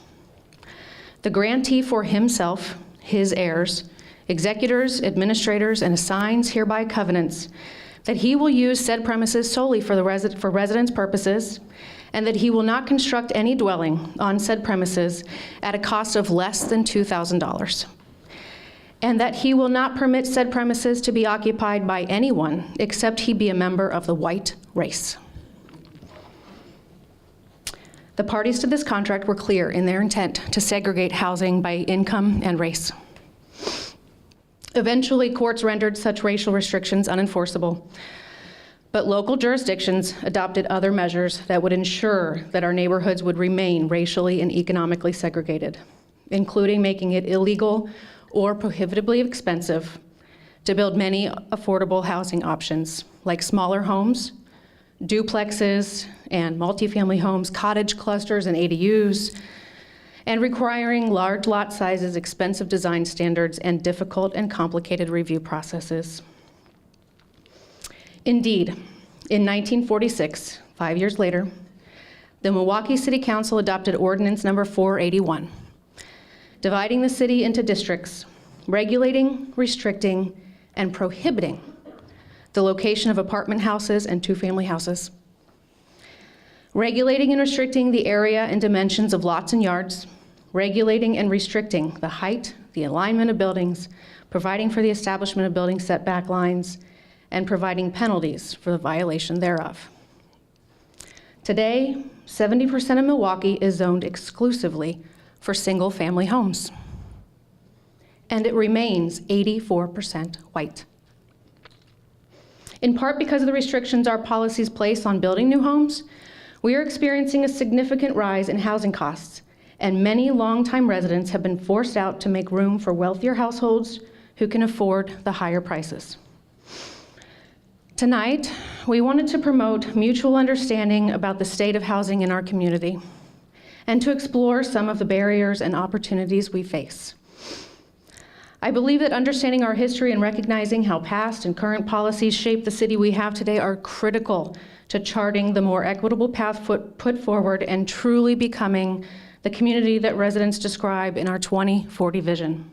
The grantee for himself, his heirs, executors, administrators, and assigns hereby covenants that he will use said premises solely for residence purposes, and that he will not construct any dwelling on said premises at a cost of less than $2,000. And that he will not permit said premises to be occupied by anyone except he be a member of the white race. The parties to this contract were clear in their intent to segregate housing by income and race. Eventually, courts rendered such racial restrictions unenforceable, but local jurisdictions adopted other measures that would ensure that our neighborhoods would remain racially and economically segregated, including making it illegal or prohibitively expensive to build many affordable housing options, like smaller homes, duplexes and multifamily homes, cottage clusters and ADUs, and requiring large lot sizes, expensive design standards, and difficult and complicated review processes. Indeed, in 1946, 5 years later, the Milwaukee City Council adopted Ordinance Number 481, dividing the city into districts, regulating, restricting, and prohibiting the location of apartment houses and two-family houses, regulating and restricting the area and dimensions of lots and yards, regulating and restricting the height, the alignment of buildings, providing for the establishment of building setback lines, and providing penalties for the violation thereof. Today, 70% of Milwaukee is zoned exclusively for single-family homes, and it remains 84% white. In part because of the restrictions our policies place on building new homes, we are experiencing a significant rise in housing costs, and many longtime residents have been forced out to make room for wealthier households who can afford the higher prices. Tonight, we wanted to promote mutual understanding about the state of housing in our community and to explore some of the barriers and opportunities we face. I believe that understanding our history and recognizing how past and current policies shape the city we have today are critical to charting the more equitable path put forward and truly becoming the community that residents describe in our 2040 vision.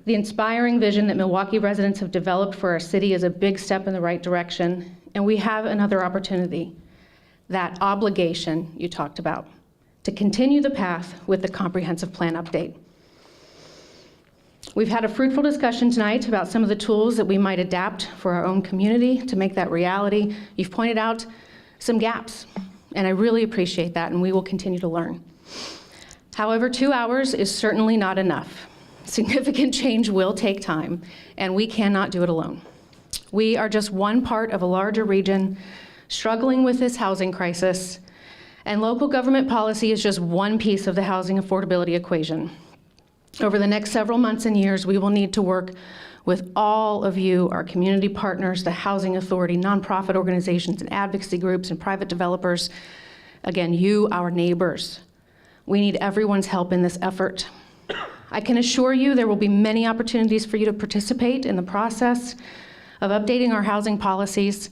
The inspiring vision that Milwaukee residents have developed for our city is a big step in the right direction, and we have another opportunity, that obligation you talked about, to continue the path with the comprehensive plan update. We've had a fruitful discussion tonight about some of the tools that we might adapt for our own community to make that reality. You've pointed out some gaps, and I really appreciate that, and we will continue to learn. However, 2 hours is certainly not enough. Significant change will take time, and we cannot do it alone. We are just one part of a larger region struggling with this housing crisis, and local government policy is just one piece of the housing affordability equation. Over the next several months and years, we will need to work with all of you, our community partners, the Housing Authority, nonprofit organizations, and advocacy groups, and private developers. Again, you, our neighbors. We need everyone's help in this effort. I can assure you there will be many opportunities for you to participate in the process of updating our housing policies.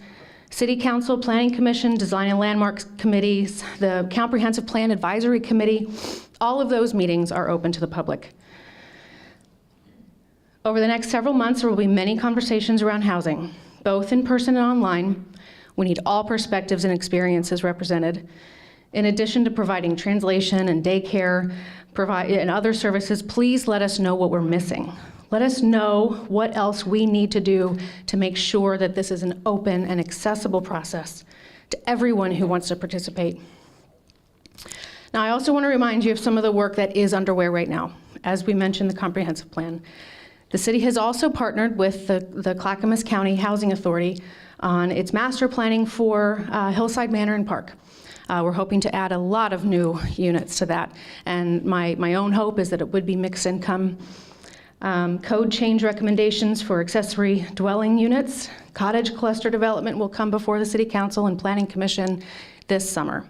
City Council, Planning Commission, Design and Landmarks Committees, the Comprehensive Plan Advisory Committee, all of those meetings are open to the public. Over the next several months, there will be many conversations around housing, both in person and online. We need all perspectives and experiences represented. In addition to providing translation and daycare and other services, please let us know what we're missing. Let us know what else we need to do to make sure that this is an open and accessible process to everyone who wants to participate. Now, I also want to remind you of some of the work that is underway right now. As we mentioned, the comprehensive plan. The city has also partnered with the Clackamas County Housing Authority on its master planning for Hillside Manor and Park. We're hoping to add a lot of new units to that, and my own hope is that it would be mixed income. Code change recommendations for accessory dwelling units. Cottage cluster development will come before the City Council and Planning Commission this summer.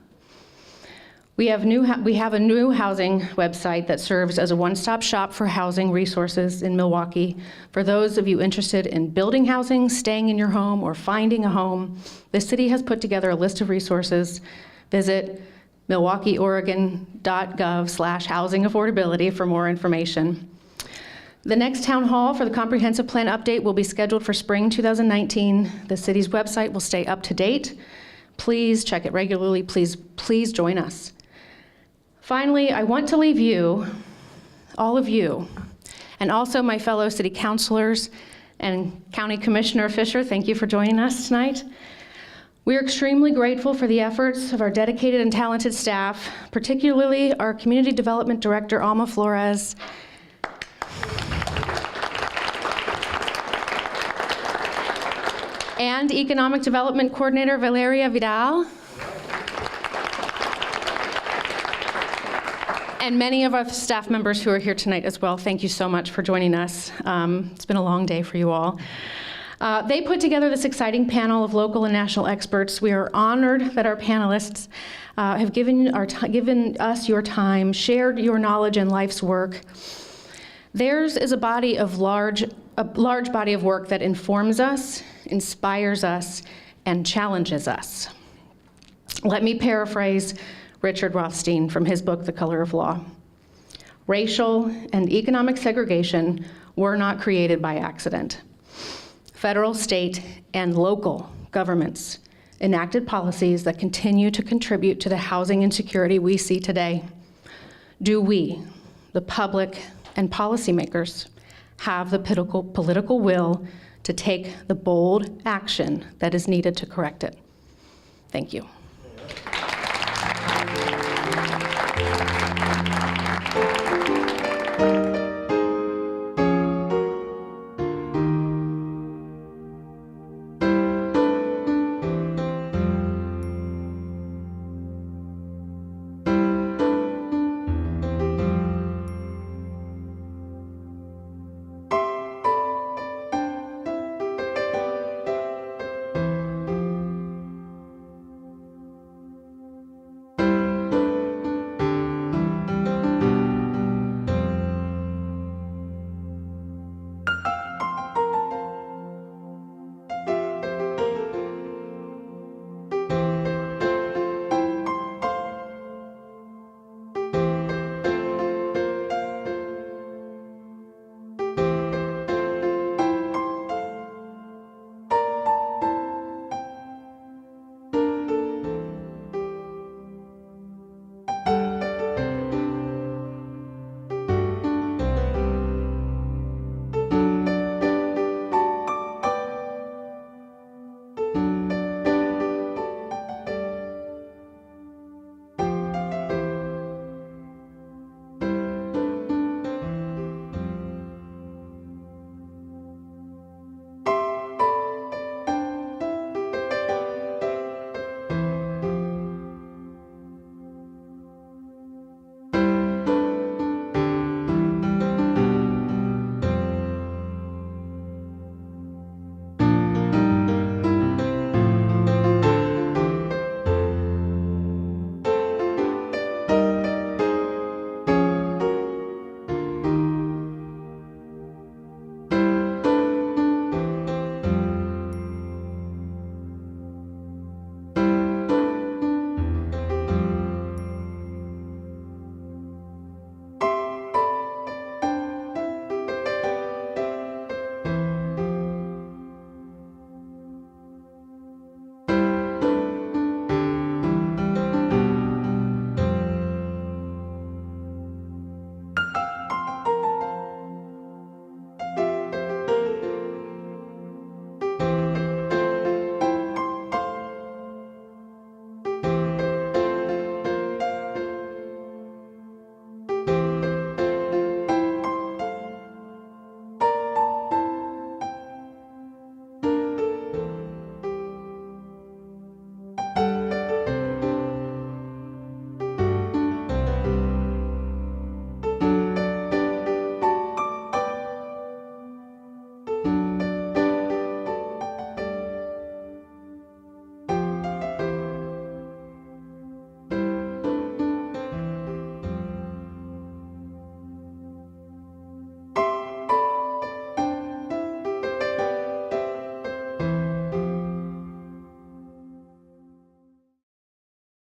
We have a new housing website that serves as a one-stop shop for housing resources in Milwaukee. For those of you interested in building housing, staying in your home, or finding a home, the city has put together a list of resources. Visit milwaukeeoregon.gov/housing affordability for more information. The next town hall for the comprehensive plan update will be scheduled for spring 2019. The city's website will stay up to date. Please check it regularly. Please join us. Finally, I want to leave you, all of you, and also my fellow city councilors and County Commissioner Fisher, thank you for joining us tonight. We are extremely grateful for the efforts of our dedicated and talented staff, particularly our Community Development Director, Alma Flores, and Economic Development Coordinator, Valeria Vidal, and many of our staff members who are here tonight as well. Thank you so much for joining us. It's been a long day for you all. They put together this exciting panel of local and national experts. We are honored that our panelists have given us your time, shared your knowledge and life's work. Theirs is a large body of work that informs us, inspires us, and challenges us. Let me paraphrase Richard Rothstein from his book, The Color of Law. Racial and economic segregation were not created by accident. Federal, state, and local governments enacted policies that continue to contribute to the housing insecurity we see today. Do we, the public and policymakers, have the political will to take the bold action that is needed to correct it? Thank you.